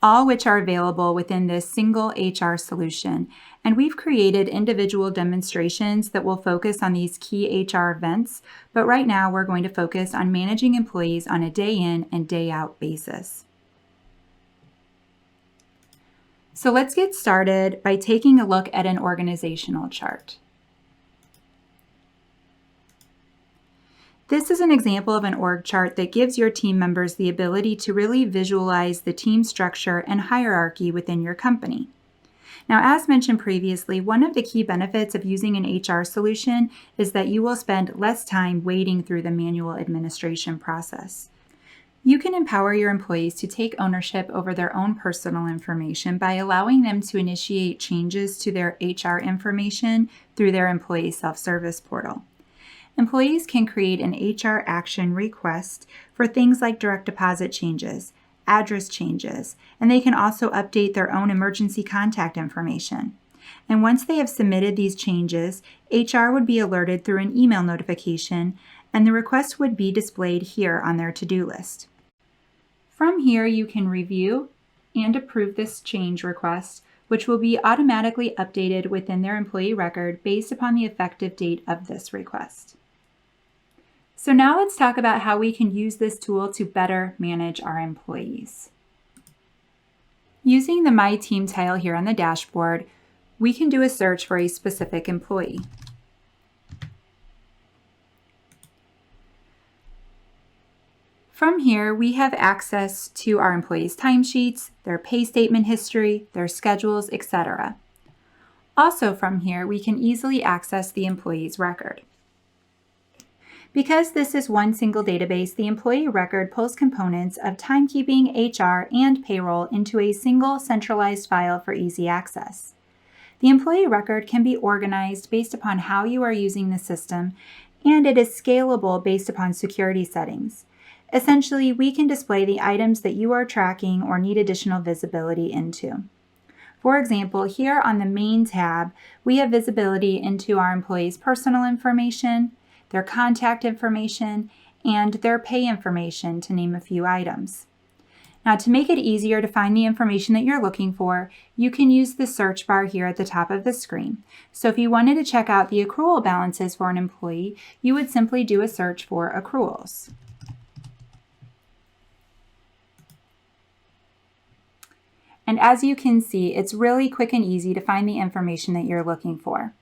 all which are available within this single HR solution. And we've created individual demonstrations that will focus on these key HR events, but right now we're going to focus on managing employees on a day in and day out basis. So let's get started by taking a look at an organizational chart. This is an example of an org chart that gives your team members the ability to really visualize the team structure and hierarchy within your company. Now, as mentioned previously, one of the key benefits of using an HR solution is that you will spend less time wading through the manual administration process. You can empower your employees to take ownership over their own personal information by allowing them to initiate changes to their HR information through their employee self-service portal. Employees can create an HR action request for things like direct deposit changes, address changes, and they can also update their own emergency contact information. And once they have submitted these changes, HR would be alerted through an email notification, and the request would be displayed here on their to-do list. From here, you can review and approve this change request, which will be automatically updated within their employee record based upon the effective date of this request. So now let's talk about how we can use this tool to better manage our employees. Using the My Team tile here on the dashboard, we can do a search for a specific employee. From here, we have access to our employees' timesheets, their pay statement history, their schedules, etc. Also from here, we can easily access the employee's record. Because this is one single database, the employee record pulls components of timekeeping, HR, and payroll into a single centralized file for easy access. The employee record can be organized based upon how you are using the system, and it is scalable based upon security settings. Essentially, we can display the items that you are tracking or need additional visibility into. For example, here on the Main tab, we have visibility into our employees' personal information, their contact information, and their pay information, to name a few items. Now, to make it easier to find the information that you're looking for, you can use the search bar here at the top of the screen. So if you wanted to check out the accrual balances for an employee, you would simply do a search for accruals. And as you can see, it's really quick and easy to find the information that you're looking for.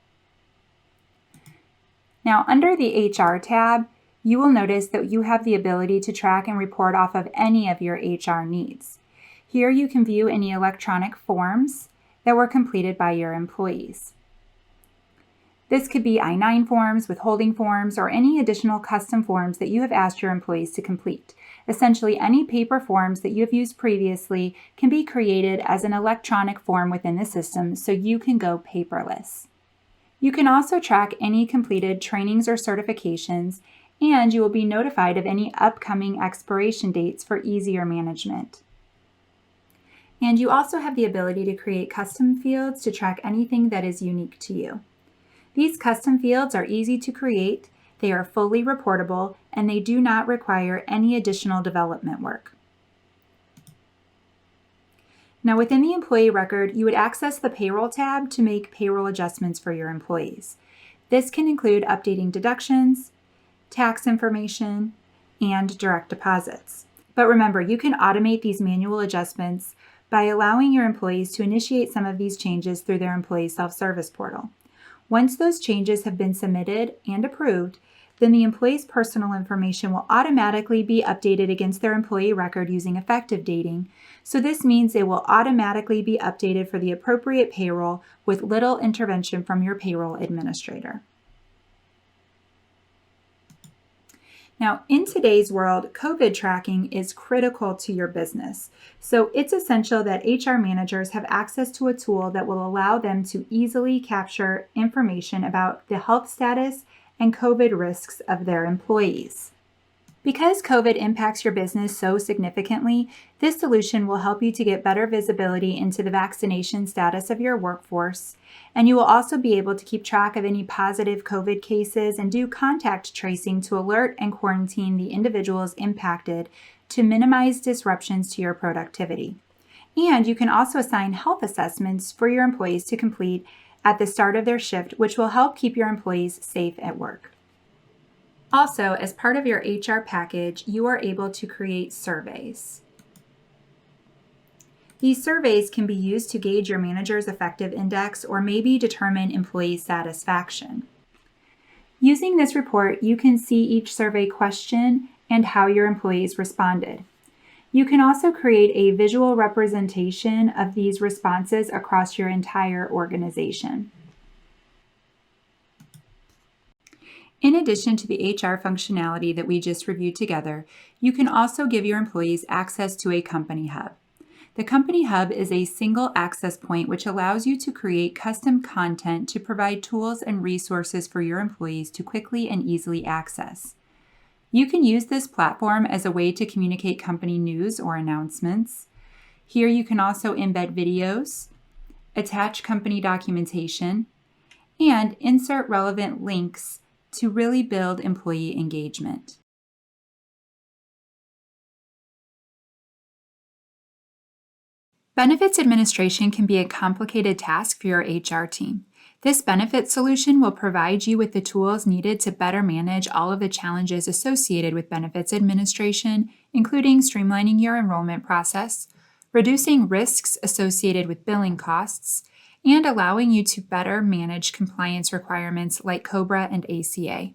Now, under the HR tab, you will notice that you have the ability to track and report off of any of your HR needs. Here you can view any electronic forms that were completed by your employees. This could be I-9 forms, withholding forms, or any additional custom forms that you have asked your employees to complete. Essentially, any paper forms that you have used previously can be created as an electronic form within the system so you can go paperless. You can also track any completed trainings or certifications, and you will be notified of any upcoming expiration dates for easier management. And you also have the ability to create custom fields to track anything that is unique to you. These custom fields are easy to create, they are fully reportable, and they do not require any additional development work. Now, within the employee record, you would access the Payroll tab to make payroll adjustments for your employees. This can include updating deductions, tax information, and direct deposits. But remember, you can automate these manual adjustments by allowing your employees to initiate some of these changes through their employee self-service portal. Once those changes have been submitted and approved, then the employee's personal information will automatically be updated against their employee record using effective dating. So this means they will automatically be updated for the appropriate payroll with little intervention from your payroll administrator. Now, in today's world, COVID tracking is critical to your business. So it's essential that HR managers have access to a tool that will allow them to easily capture information about the health status and COVID risks of their employees. Because COVID impacts your business so significantly, this solution will help you to get better visibility into the vaccination status of your workforce, and you will also be able to keep track of any positive COVID cases and do contact tracing to alert and quarantine the individuals impacted to minimize disruptions to your productivity. And you can also assign health assessments for your employees to complete at the start of their shift, which will help keep your employees safe at work. Also, as part of your HR package, you are able to create surveys. These surveys can be used to gauge your manager's effective index or maybe determine employee satisfaction. Using this report, you can see each survey question and how your employees responded. You can also create a visual representation of these responses across your entire organization. In addition to the HR functionality that we just reviewed together, you can also give your employees access to a company hub. The company hub is a single access point which allows you to create custom content to provide tools and resources for your employees to quickly and easily access. You can use this platform as a way to communicate company news or announcements. Here you can also embed videos, attach company documentation, and insert relevant links to really build employee engagement. Benefits administration can be a complicated task for your HR team. This benefits solution will provide you with the tools needed to better manage all of the challenges associated with benefits administration, including streamlining your enrollment process, reducing risks associated with billing costs, and allowing you to better manage compliance requirements like COBRA and ACA.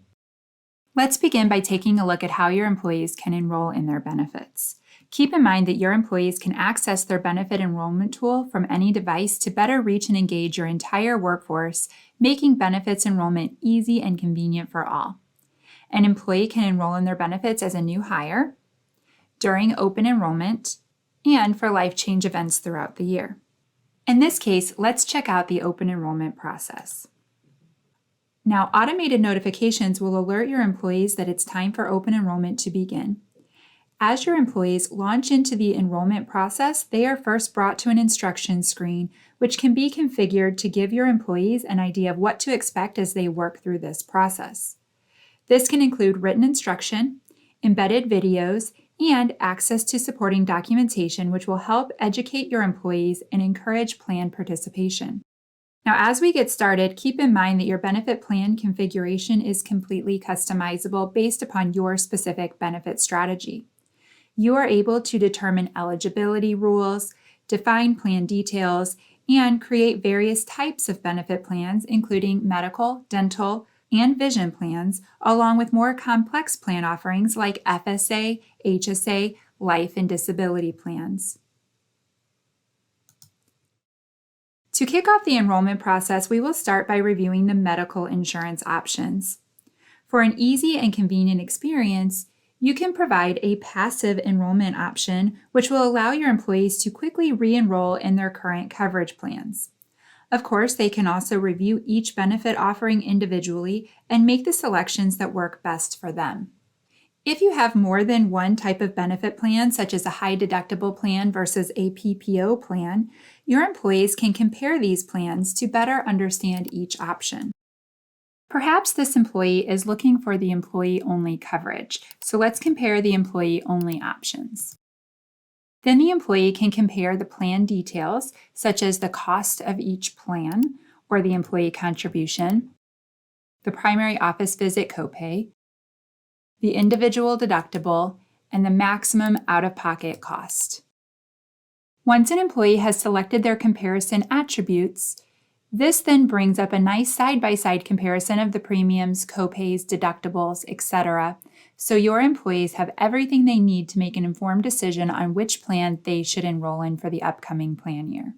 Let's begin by taking a look at how your employees can enroll in their benefits. Keep in mind that your employees can access their benefit enrollment tool from any device to better reach and engage your entire workforce, making benefits enrollment easy and convenient for all. An employee can enroll in their benefits as a new hire, during open enrollment, and for life change events throughout the year. In this case, let's check out the open enrollment process. Now, automated notifications will alert your employees that it's time for open enrollment to begin. As your employees launch into the enrollment process, they are first brought to an instruction screen, which can be configured to give your employees an idea of what to expect as they work through this process. This can include written instruction, embedded videos, and access to supporting documentation, which will help educate your employees and encourage plan participation. Now, as we get started, keep in mind that your benefit plan configuration is completely customizable based upon your specific benefit strategy. You are able to determine eligibility rules, define plan details, and create various types of benefit plans, including medical, dental, and vision plans, along with more complex plan offerings like FSA, HSA, life and disability plans. To kick off the enrollment process, we will start by reviewing the medical insurance options. For an easy and convenient experience, you can provide a passive enrollment option, which will allow your employees to quickly re-enroll in their current coverage plans. Of course, they can also review each benefit offering individually and make the selections that work best for them. If you have more than one type of benefit plan, such as a high deductible plan versus a PPO plan, your employees can compare these plans to better understand each option. Perhaps this employee is looking for the employee-only coverage, so let's compare the employee-only options. Then the employee can compare the plan details, such as the cost of each plan or the employee contribution, the primary office visit copay, the individual deductible, and the maximum out-of-pocket cost. Once an employee has selected their comparison attributes, this then brings up a nice side-by-side comparison of the premiums, copays, deductibles, etc., so your employees have everything they need to make an informed decision on which plan they should enroll in for the upcoming plan year.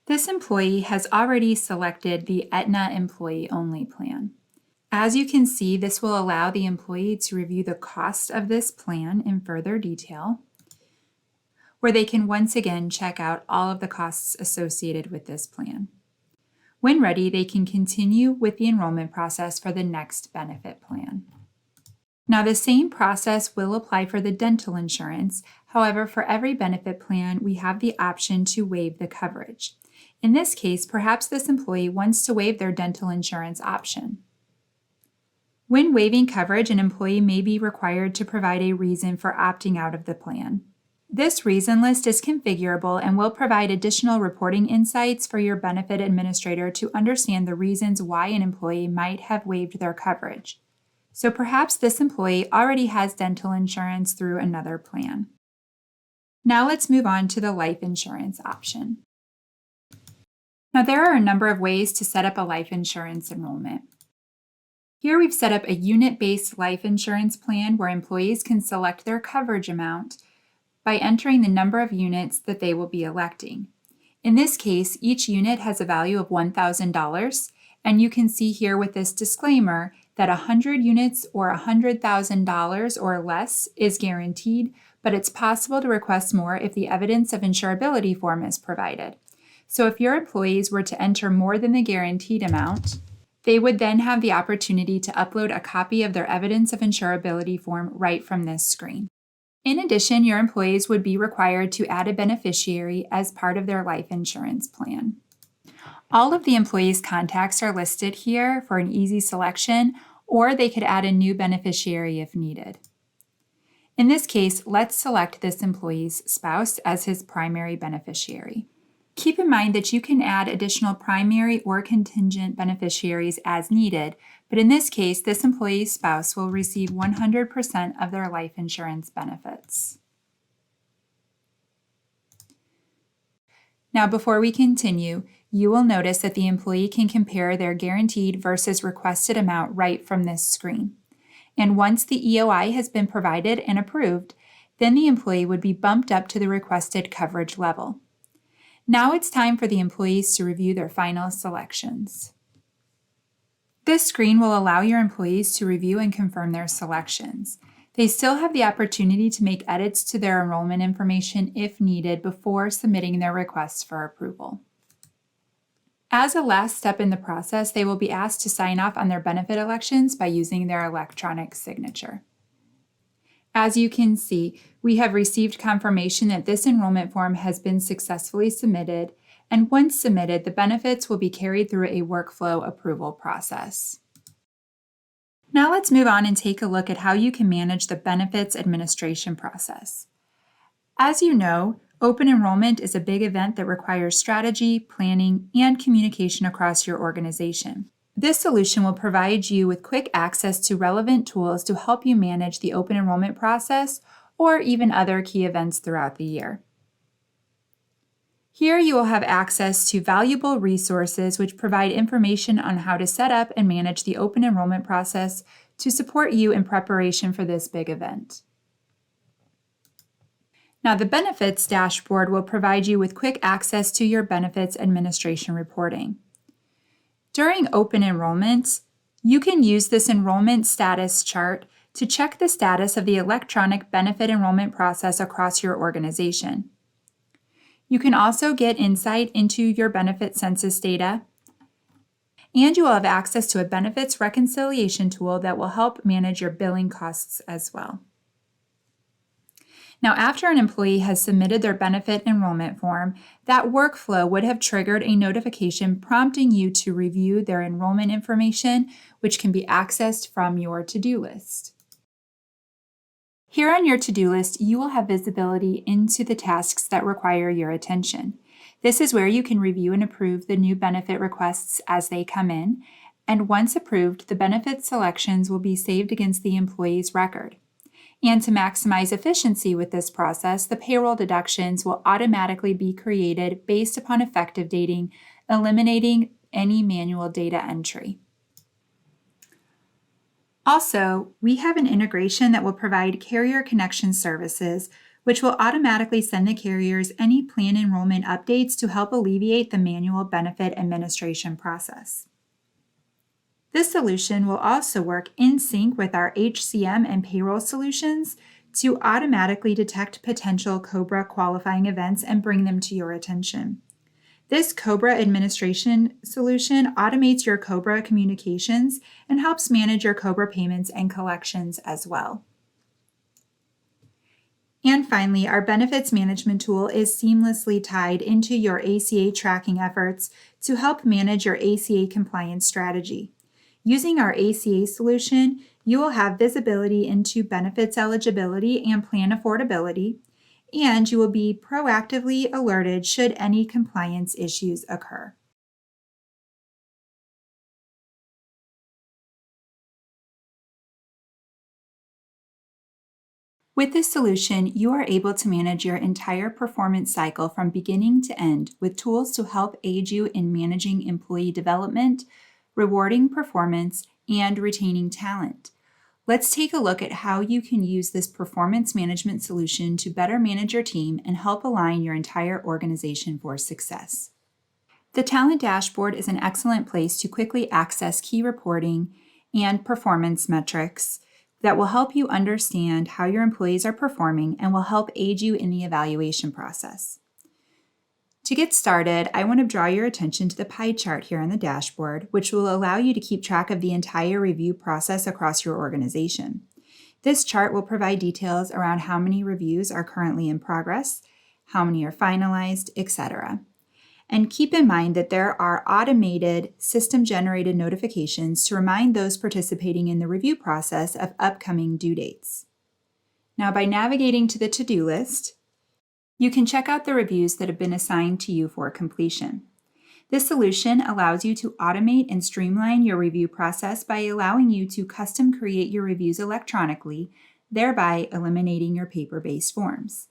This employee has already selected the Aetna employee-only plan. As you can see, this will allow the employee to review the cost of this plan in further detail, where they can once again check out all of the costs associated with this plan. When ready, they can continue with the enrollment process for the next benefit plan. Now, the same process will apply for the dental insurance. However, for every benefit plan, we have the option to waive the coverage. In this case, perhaps this employee wants to waive their dental insurance option. When waiving coverage, an employee may be required to provide a reason for opting out of the plan. This reason list is configurable and will provide additional reporting insights for your benefit administrator to understand the reasons why an employee might have waived their coverage. So perhaps this employee already has dental insurance through another plan. Now let's move on to the life insurance option. Now there are a number of ways to set up a life insurance enrollment. Here we've set up a unit-based life insurance plan where employees can select their coverage amount by entering the number of units that they will be electing. In this case, each unit has a value of $1,000, and you can see here with this disclaimer that 100 units or $100,000 or less is guaranteed, but it's possible to request more if the evidence of insurability form is provided. So if your employees were to enter more than the guaranteed amount, they would then have the opportunity to upload a copy of their evidence of insurability form right from this screen. In addition, your employees would be required to add a beneficiary as part of their life insurance plan. All of the employees' contacts are listed here for an easy selection, or they could add a new beneficiary if needed. In this case, let's select this employee's spouse as his primary beneficiary. Keep in mind that you can add additional primary or contingent beneficiaries as needed, but in this case, this employee's spouse will receive 100% of their life insurance benefits. Now, before we continue, you will notice that the employee can compare their guaranteed versus requested amount right from this screen. And once the EOI has been provided and approved, then the employee would be bumped up to the requested coverage level. Now it's time for the employees to review their final selections. This screen will allow your employees to review and confirm their selections. They still have the opportunity to make edits to their enrollment information if needed before submitting their requests for approval. As a last step in the process, they will be asked to sign off on their benefit elections by using their electronic signature. As you can see, we have received confirmation that this enrollment form has been successfully submitted, and once submitted, the benefits will be carried through a workflow approval process. Now let's move on and take a look at how you can manage the benefits administration process. As you know, open enrollment is a big event that requires strategy, planning, and communication across your organization. This solution will provide you with quick access to relevant tools to help you manage the open enrollment process or even other key events throughout the year. Here you will have access to valuable resources which provide information on how to set up and manage the open enrollment process to support you in preparation for this big event. Now, the benefits dashboard will provide you with quick access to your benefits administration reporting. During open enrollment, you can use this enrollment status chart to check the status of the electronic benefit enrollment process across your organization. You can also get insight into your benefit census data, and you will have access to a benefits reconciliation tool that will help manage your billing costs as well. Now, after an employee has submitted their benefit enrollment form, that workflow would have triggered a notification prompting you to review their enrollment information, which can be accessed from your to-do list. Here on your to-do list, you will have visibility into the tasks that require your attention. This is where you can review and approve the new benefit requests as they come in, and once approved, the benefit selections will be saved against the employee's record. And to maximize efficiency with this process, the payroll deductions will automatically be created based upon effective dating, eliminating any manual data entry. Also, we have an integration that will provide carrier connection services, which will automatically send the carriers any plan enrollment updates to help alleviate the manual benefit administration process. This solution will also work in sync with our HCM and payroll solutions to automatically detect potential COBRA qualifying events and bring them to your attention. This COBRA administration solution automates your COBRA communications and helps manage your COBRA payments and collections as well. And finally, our benefits management tool is seamlessly tied into your ACA tracking efforts to help manage your ACA compliance strategy. Using our ACA solution, you will have visibility into benefits eligibility and plan affordability, and you will be proactively alerted should any compliance issues occur. With this solution, you are able to manage your entire performance cycle from beginning to end with tools to help aid you in managing employee development, rewarding performance, and retaining talent. Let's take a look at how you can use this performance management solution to better manage your team and help align your entire organization for success. The Talent Dashboard is an excellent place to quickly access key reporting and performance metrics that will help you understand how your employees are performing and will help aid you in the evaluation process. To get started, I want to draw your attention to the pie chart here on the dashboard, which will allow you to keep track of the entire review process across your organization. This chart will provide details around how many reviews are currently in progress, how many are finalized, etc. And keep in mind that there are automated system-generated notifications to remind those participating in the review process of upcoming due dates. Now, by navigating to the to-do list, you can check out the reviews that have been assigned to you for completion. This solution allows you to automate and streamline your review process by allowing you to custom create your reviews electronically, thereby eliminating your paper-based forms.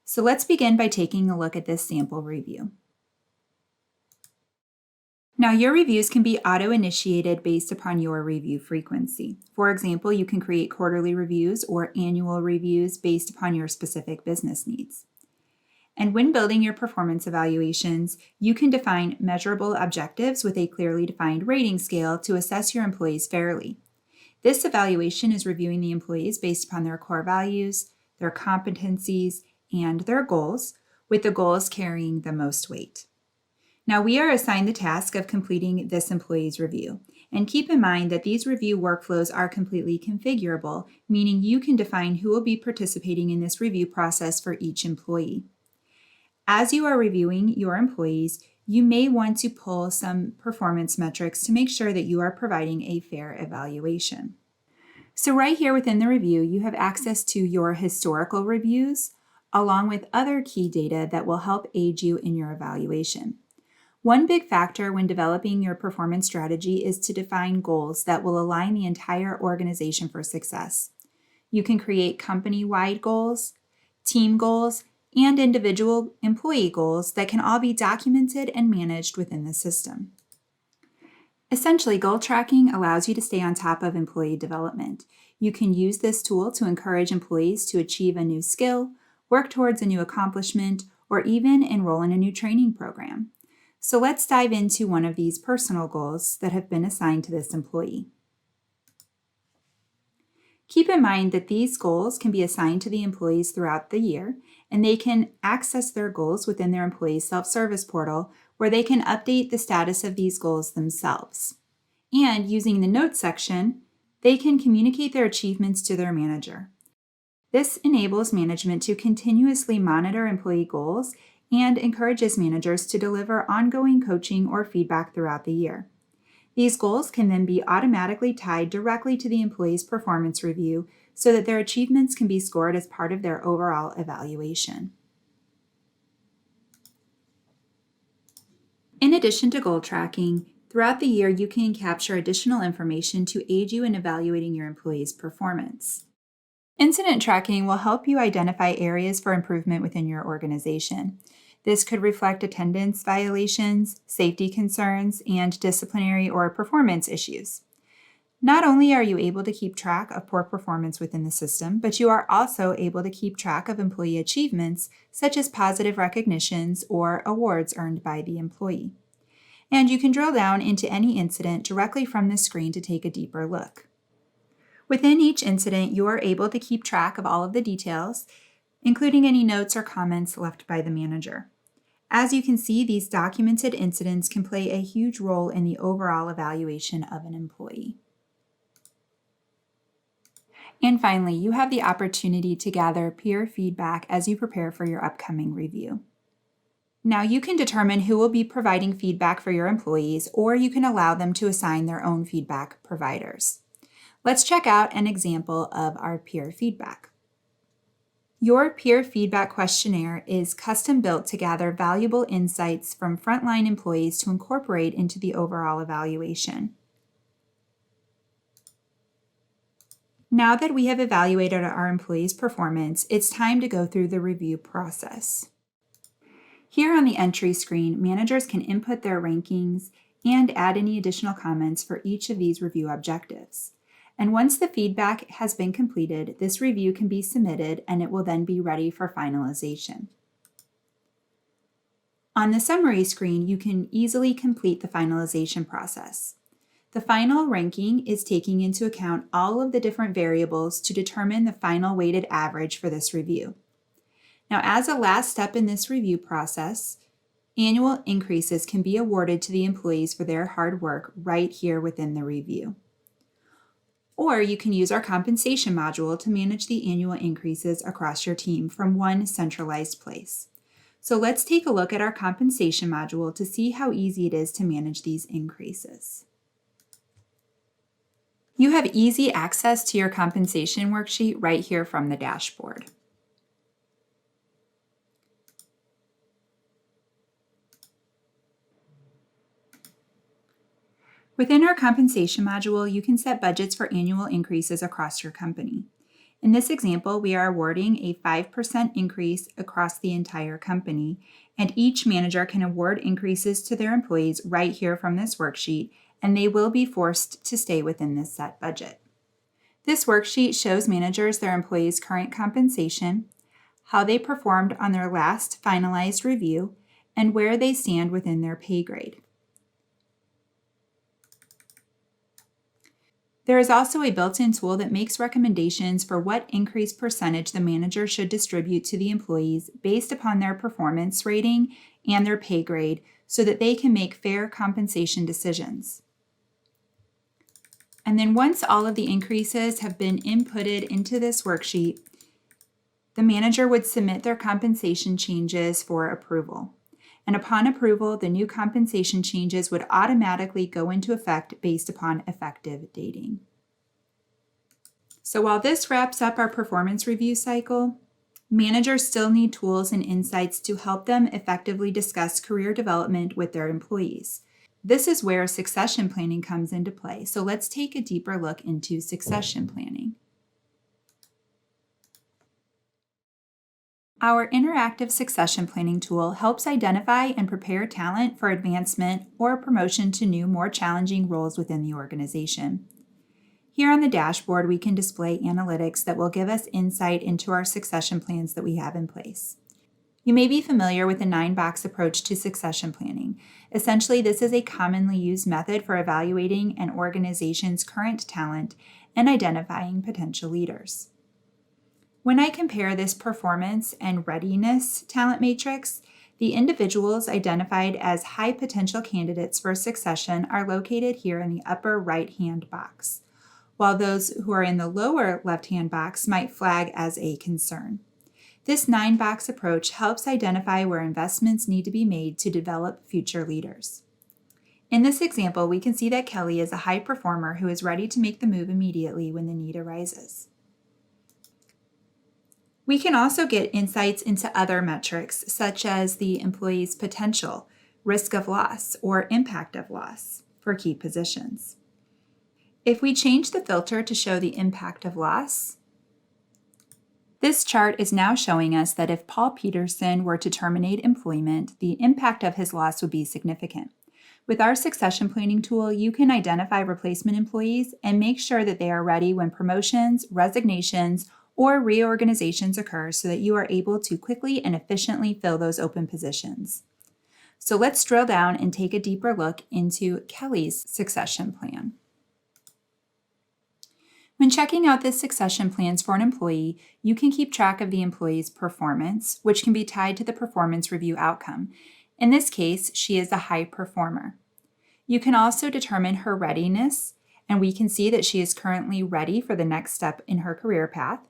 So let's begin by taking a look at this sample review. Now, your reviews can be auto-initiated based upon your review frequency. For example, you can create quarterly reviews or annual reviews based upon your specific business needs. And when building your performance evaluations, you can define measurable objectives with a clearly defined rating scale to assess your employees fairly. This evaluation is reviewing the employees based upon their core values, their competencies, and their goals, with the goals carrying the most weight. Now, we are assigned the task of completing this employee's review. And keep in mind that these review workflows are completely configurable, meaning you can define who will be participating in this review process for each employee. As you are reviewing your employees, you may want to pull some performance metrics to make sure that you are providing a fair evaluation. So right here within the review, you have access to your historical reviews, along with other key data that will help aid you in your evaluation. One big factor when developing your performance strategy is to define goals that will align the entire organization for success. You can create company-wide goals, team goals, and individual employee goals that can all be documented and managed within the system. Essentially, goal tracking allows you to stay on top of employee development. You can use this tool to encourage employees to achieve a new skill, work towards a new accomplishment, or even enroll in a new training program. So let's dive into one of these personal goals that have been assigned to this employee. Keep in mind that these goals can be assigned to the employees throughout the year, and they can access their goals within their employee self-service portal, where they can update the status of these goals themselves. And using the notes section, they can communicate their achievements to their manager. This enables management to continuously monitor employee goals and encourages managers to deliver ongoing coaching or feedback throughout the year. These goals can then be automatically tied directly to the employee's performance review so that their achievements can be scored as part of their overall evaluation. In addition to goal tracking, throughout the year you can capture additional information to aid you in evaluating your employees' performance. Incident tracking will help you identify areas for improvement within your organization. This could reflect attendance violations, safety concerns, and disciplinary or performance issues. Not only are you able to keep track of poor performance within the system, but you are also able to keep track of employee achievements, such as positive recognitions or awards earned by the employee. And you can drill down into any incident directly from the screen to take a deeper look. Within each incident, you are able to keep track of all of the details, including any notes or comments left by the manager. As you can see, these documented incidents can play a huge role in the overall evaluation of an employee. And finally, you have the opportunity to gather peer feedback as you prepare for your upcoming review. Now you can determine who will be providing feedback for your employees, or you can allow them to assign their own feedback providers. Let's check out an example of our peer feedback. Your peer feedback questionnaire is custom built to gather valuable insights from frontline employees to incorporate into the overall evaluation. Now that we have evaluated our employees' performance, it's time to go through the review process. Here on the entry screen, managers can input their rankings and add any additional comments for each of these review objectives. And once the feedback has been completed, this review can be submitted and it will then be ready for finalization. On the summary screen, you can easily complete the finalization process. The final ranking is taking into account all of the different variables to determine the final weighted average for this review. Now, as a last step in this review process, annual increases can be awarded to the employees for their hard work right here within the review. Or you can use our compensation module to manage the annual increases across your team from one centralized place. So let's take a look at our compensation module to see how easy it is to manage these increases. You have easy access to your compensation worksheet right here from the dashboard. Within our compensation module, you can set budgets for annual increases across your company. In this example, we are awarding a 5% increase across the entire company, and each manager can award increases to their employees right here from this worksheet, and they will be forced to stay within this set budget. This worksheet shows managers their employees' current compensation, how they performed on their last finalized review, and where they stand within their pay grade. There is also a built-in tool that makes recommendations for what increase percentage the manager should distribute to the employees based upon their performance rating and their pay grade so that they can make fair compensation decisions. And then once all of the increases have been inputted into this worksheet, the manager would submit their compensation changes for approval. And upon approval, the new compensation changes would automatically go into effect based upon effective dating. So while this wraps up our performance review cycle, managers still need tools and insights to help them effectively discuss career development with their employees. This is where succession planning comes into play. So let's take a deeper look into succession planning. Our interactive succession planning tool helps identify and prepare talent for advancement or promotion to new, more challenging roles within the organization. Here on the dashboard, we can display analytics that will give us insight into our succession plans that we have in place. You may be familiar with the 9-box approach to succession planning. Essentially, this is a commonly used method for evaluating an organization's current talent and identifying potential leaders. When I compare this performance and readiness talent matrix, the individuals identified as high potential candidates for succession are located here in the upper right-hand box, while those who are in the lower left-hand box might flag as a concern. This 9-box approach helps identify where investments need to be made to develop future leaders. In this example, we can see that Kelly is a high performer who is ready to make the move immediately when the need arises. We can also get insights into other metrics, such as the employee's potential, risk of loss, or impact of loss for key positions. If we change the filter to show the impact of loss, this chart is now showing us that if Paul Peterson were to terminate employment, the impact of his loss would be significant. With our succession planning tool, you can identify replacement employees and make sure that they are ready when promotions, resignations, or reorganizations occur so that you are able to quickly and efficiently fill those open positions. So let's drill down and take a deeper look into Kelly's succession plan. When checking out the succession plans for an employee, you can keep track of the employee's performance, which can be tied to the performance review outcome. In this case, she is a high performer. You can also determine her readiness, and we can see that she is currently ready for the next step in her career path.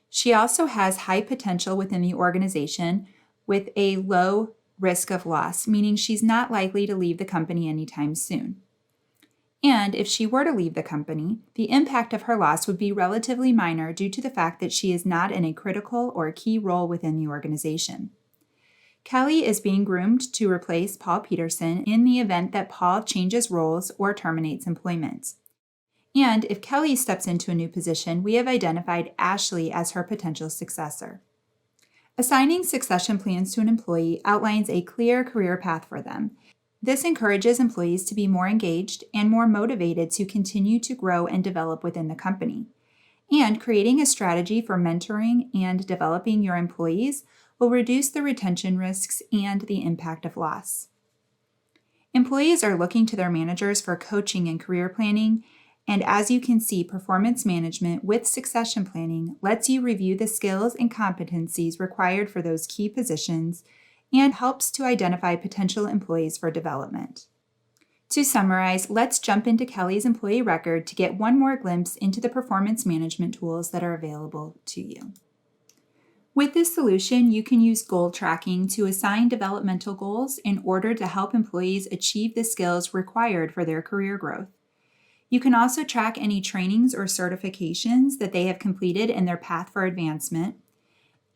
She also has high potential within the organization with a low risk of loss, meaning she's not likely to leave the company anytime soon. And if she were to leave the company, the impact of her loss would be relatively minor due to the fact that she is not in a critical or key role within the organization. Kelly is being groomed to replace Paul Peterson in the event that Paul changes roles or terminates employment. And if Kelly steps into a new position, we have identified Ashley as her potential successor. Assigning succession plans to an employee outlines a clear career path for them. This encourages employees to be more engaged and more motivated to continue to grow and develop within the company. And creating a strategy for mentoring and developing your employees will reduce the retention risks and the impact of loss. Employees are looking to their managers for coaching and career planning, and as you can see, performance management with succession planning lets you review the skills and competencies required for those key positions and helps to identify potential employees for development. To summarize, let's jump into Kelly's employee record to get one more glimpse into the performance management tools that are available to you. With this solution, you can use goal tracking to assign developmental goals in order to help employees achieve the skills required for their career growth. You can also track any trainings or certifications that they have completed in their path for advancement.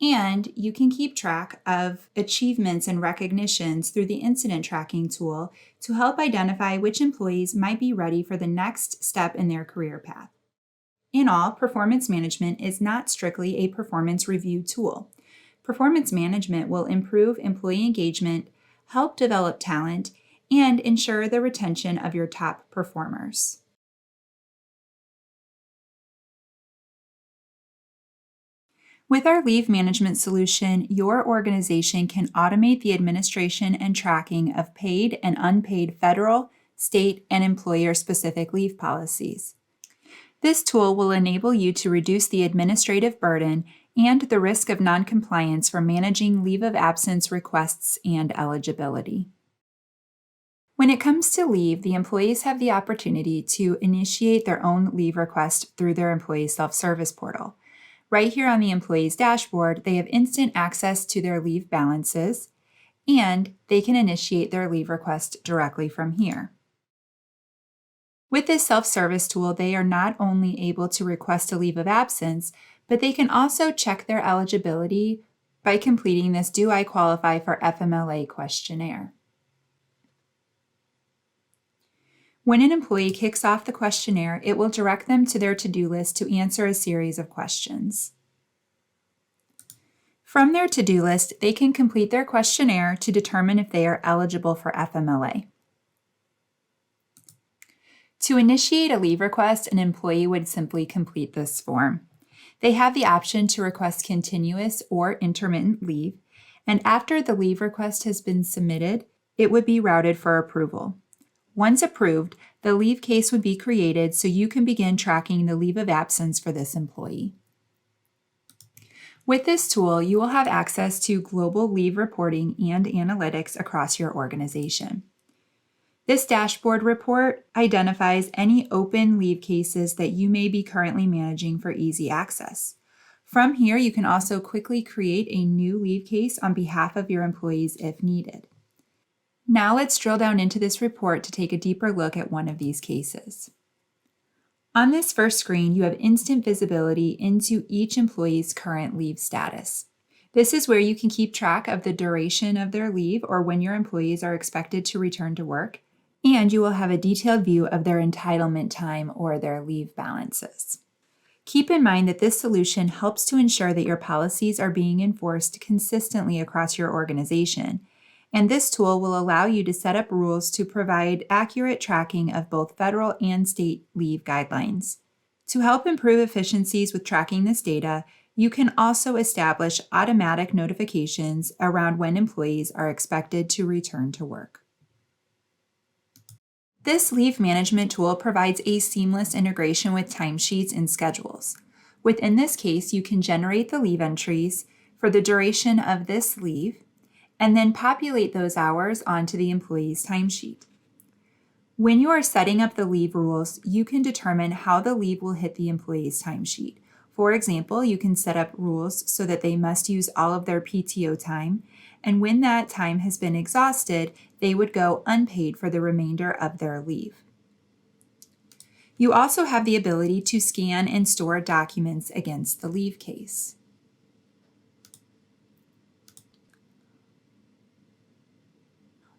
And you can keep track of achievements and recognitions through the incident tracking tool to help identify which employees might be ready for the next step in their career path. In all, performance management is not strictly a performance review tool. Performance management will improve employee engagement, help develop talent, and ensure the retention of your top performers. With our leave management solution, your organization can automate the administration and tracking of paid and unpaid federal, state, and employer-specific leave policies. This tool will enable you to reduce the administrative burden and the risk of noncompliance for managing leave of absence requests and eligibility. When it comes to leave, the employees have the opportunity to initiate their own leave request through their employee self-service portal. Right here on the employee's dashboard, they have instant access to their leave balances, and they can initiate their leave request directly from here. With this self-service tool, they are not only able to request a leave of absence, but they can also check their eligibility by completing this "Do I qualify for FMLA" questionnaire. When an employee kicks off the questionnaire, it will direct them to their to-do list to answer a series of questions. From their to-do list, they can complete their questionnaire to determine if they are eligible for FMLA. To initiate a leave request, an employee would simply complete this form. They have the option to request continuous or intermittent leave, and after the leave request has been submitted, it would be routed for approval. Once approved, the leave case would be created so you can begin tracking the leave of absence for this employee. With this tool, you will have access to global leave reporting and analytics across your organization. This dashboard report identifies any open leave cases that you may be currently managing for easy access. From here, you can also quickly create a new leave case on behalf of your employees if needed. Now let's drill down into this report to take a deeper look at one of these cases. On this first screen, you have instant visibility into each employee's current leave status. This is where you can keep track of the duration of their leave or when your employees are expected to return to work, and you will have a detailed view of their entitlement time or their leave balances. Keep in mind that this solution helps to ensure that your policies are being enforced consistently across your organization, and this tool will allow you to set up rules to provide accurate tracking of both federal and state leave guidelines. To help improve efficiencies with tracking this data, you can also establish automatic notifications around when employees are expected to return to work. This leave management tool provides a seamless integration with timesheets and schedules. Within this case, you can generate the leave entries for the duration of this leave and then populate those hours onto the employee's timesheet. When you are setting up the leave rules, you can determine how the leave will hit the employee's timesheet. For example, you can set up rules so that they must use all of their PTO time, and when that time has been exhausted, they would go unpaid for the remainder of their leave. You also have the ability to scan and store documents against the leave case.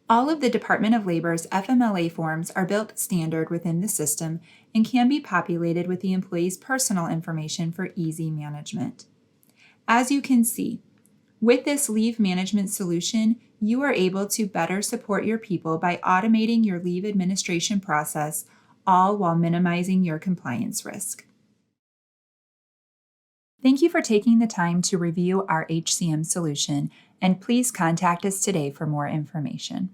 All of the Department of Labor's FMLA forms are built standard within the system and can be populated with the employee's personal information for easy management. As you can see, with this leave management solution, you are able to better support your people by automating your leave administration process, all while minimizing your compliance risk. Thank you for taking the time to review our HCM solution, and please contact us today for more information.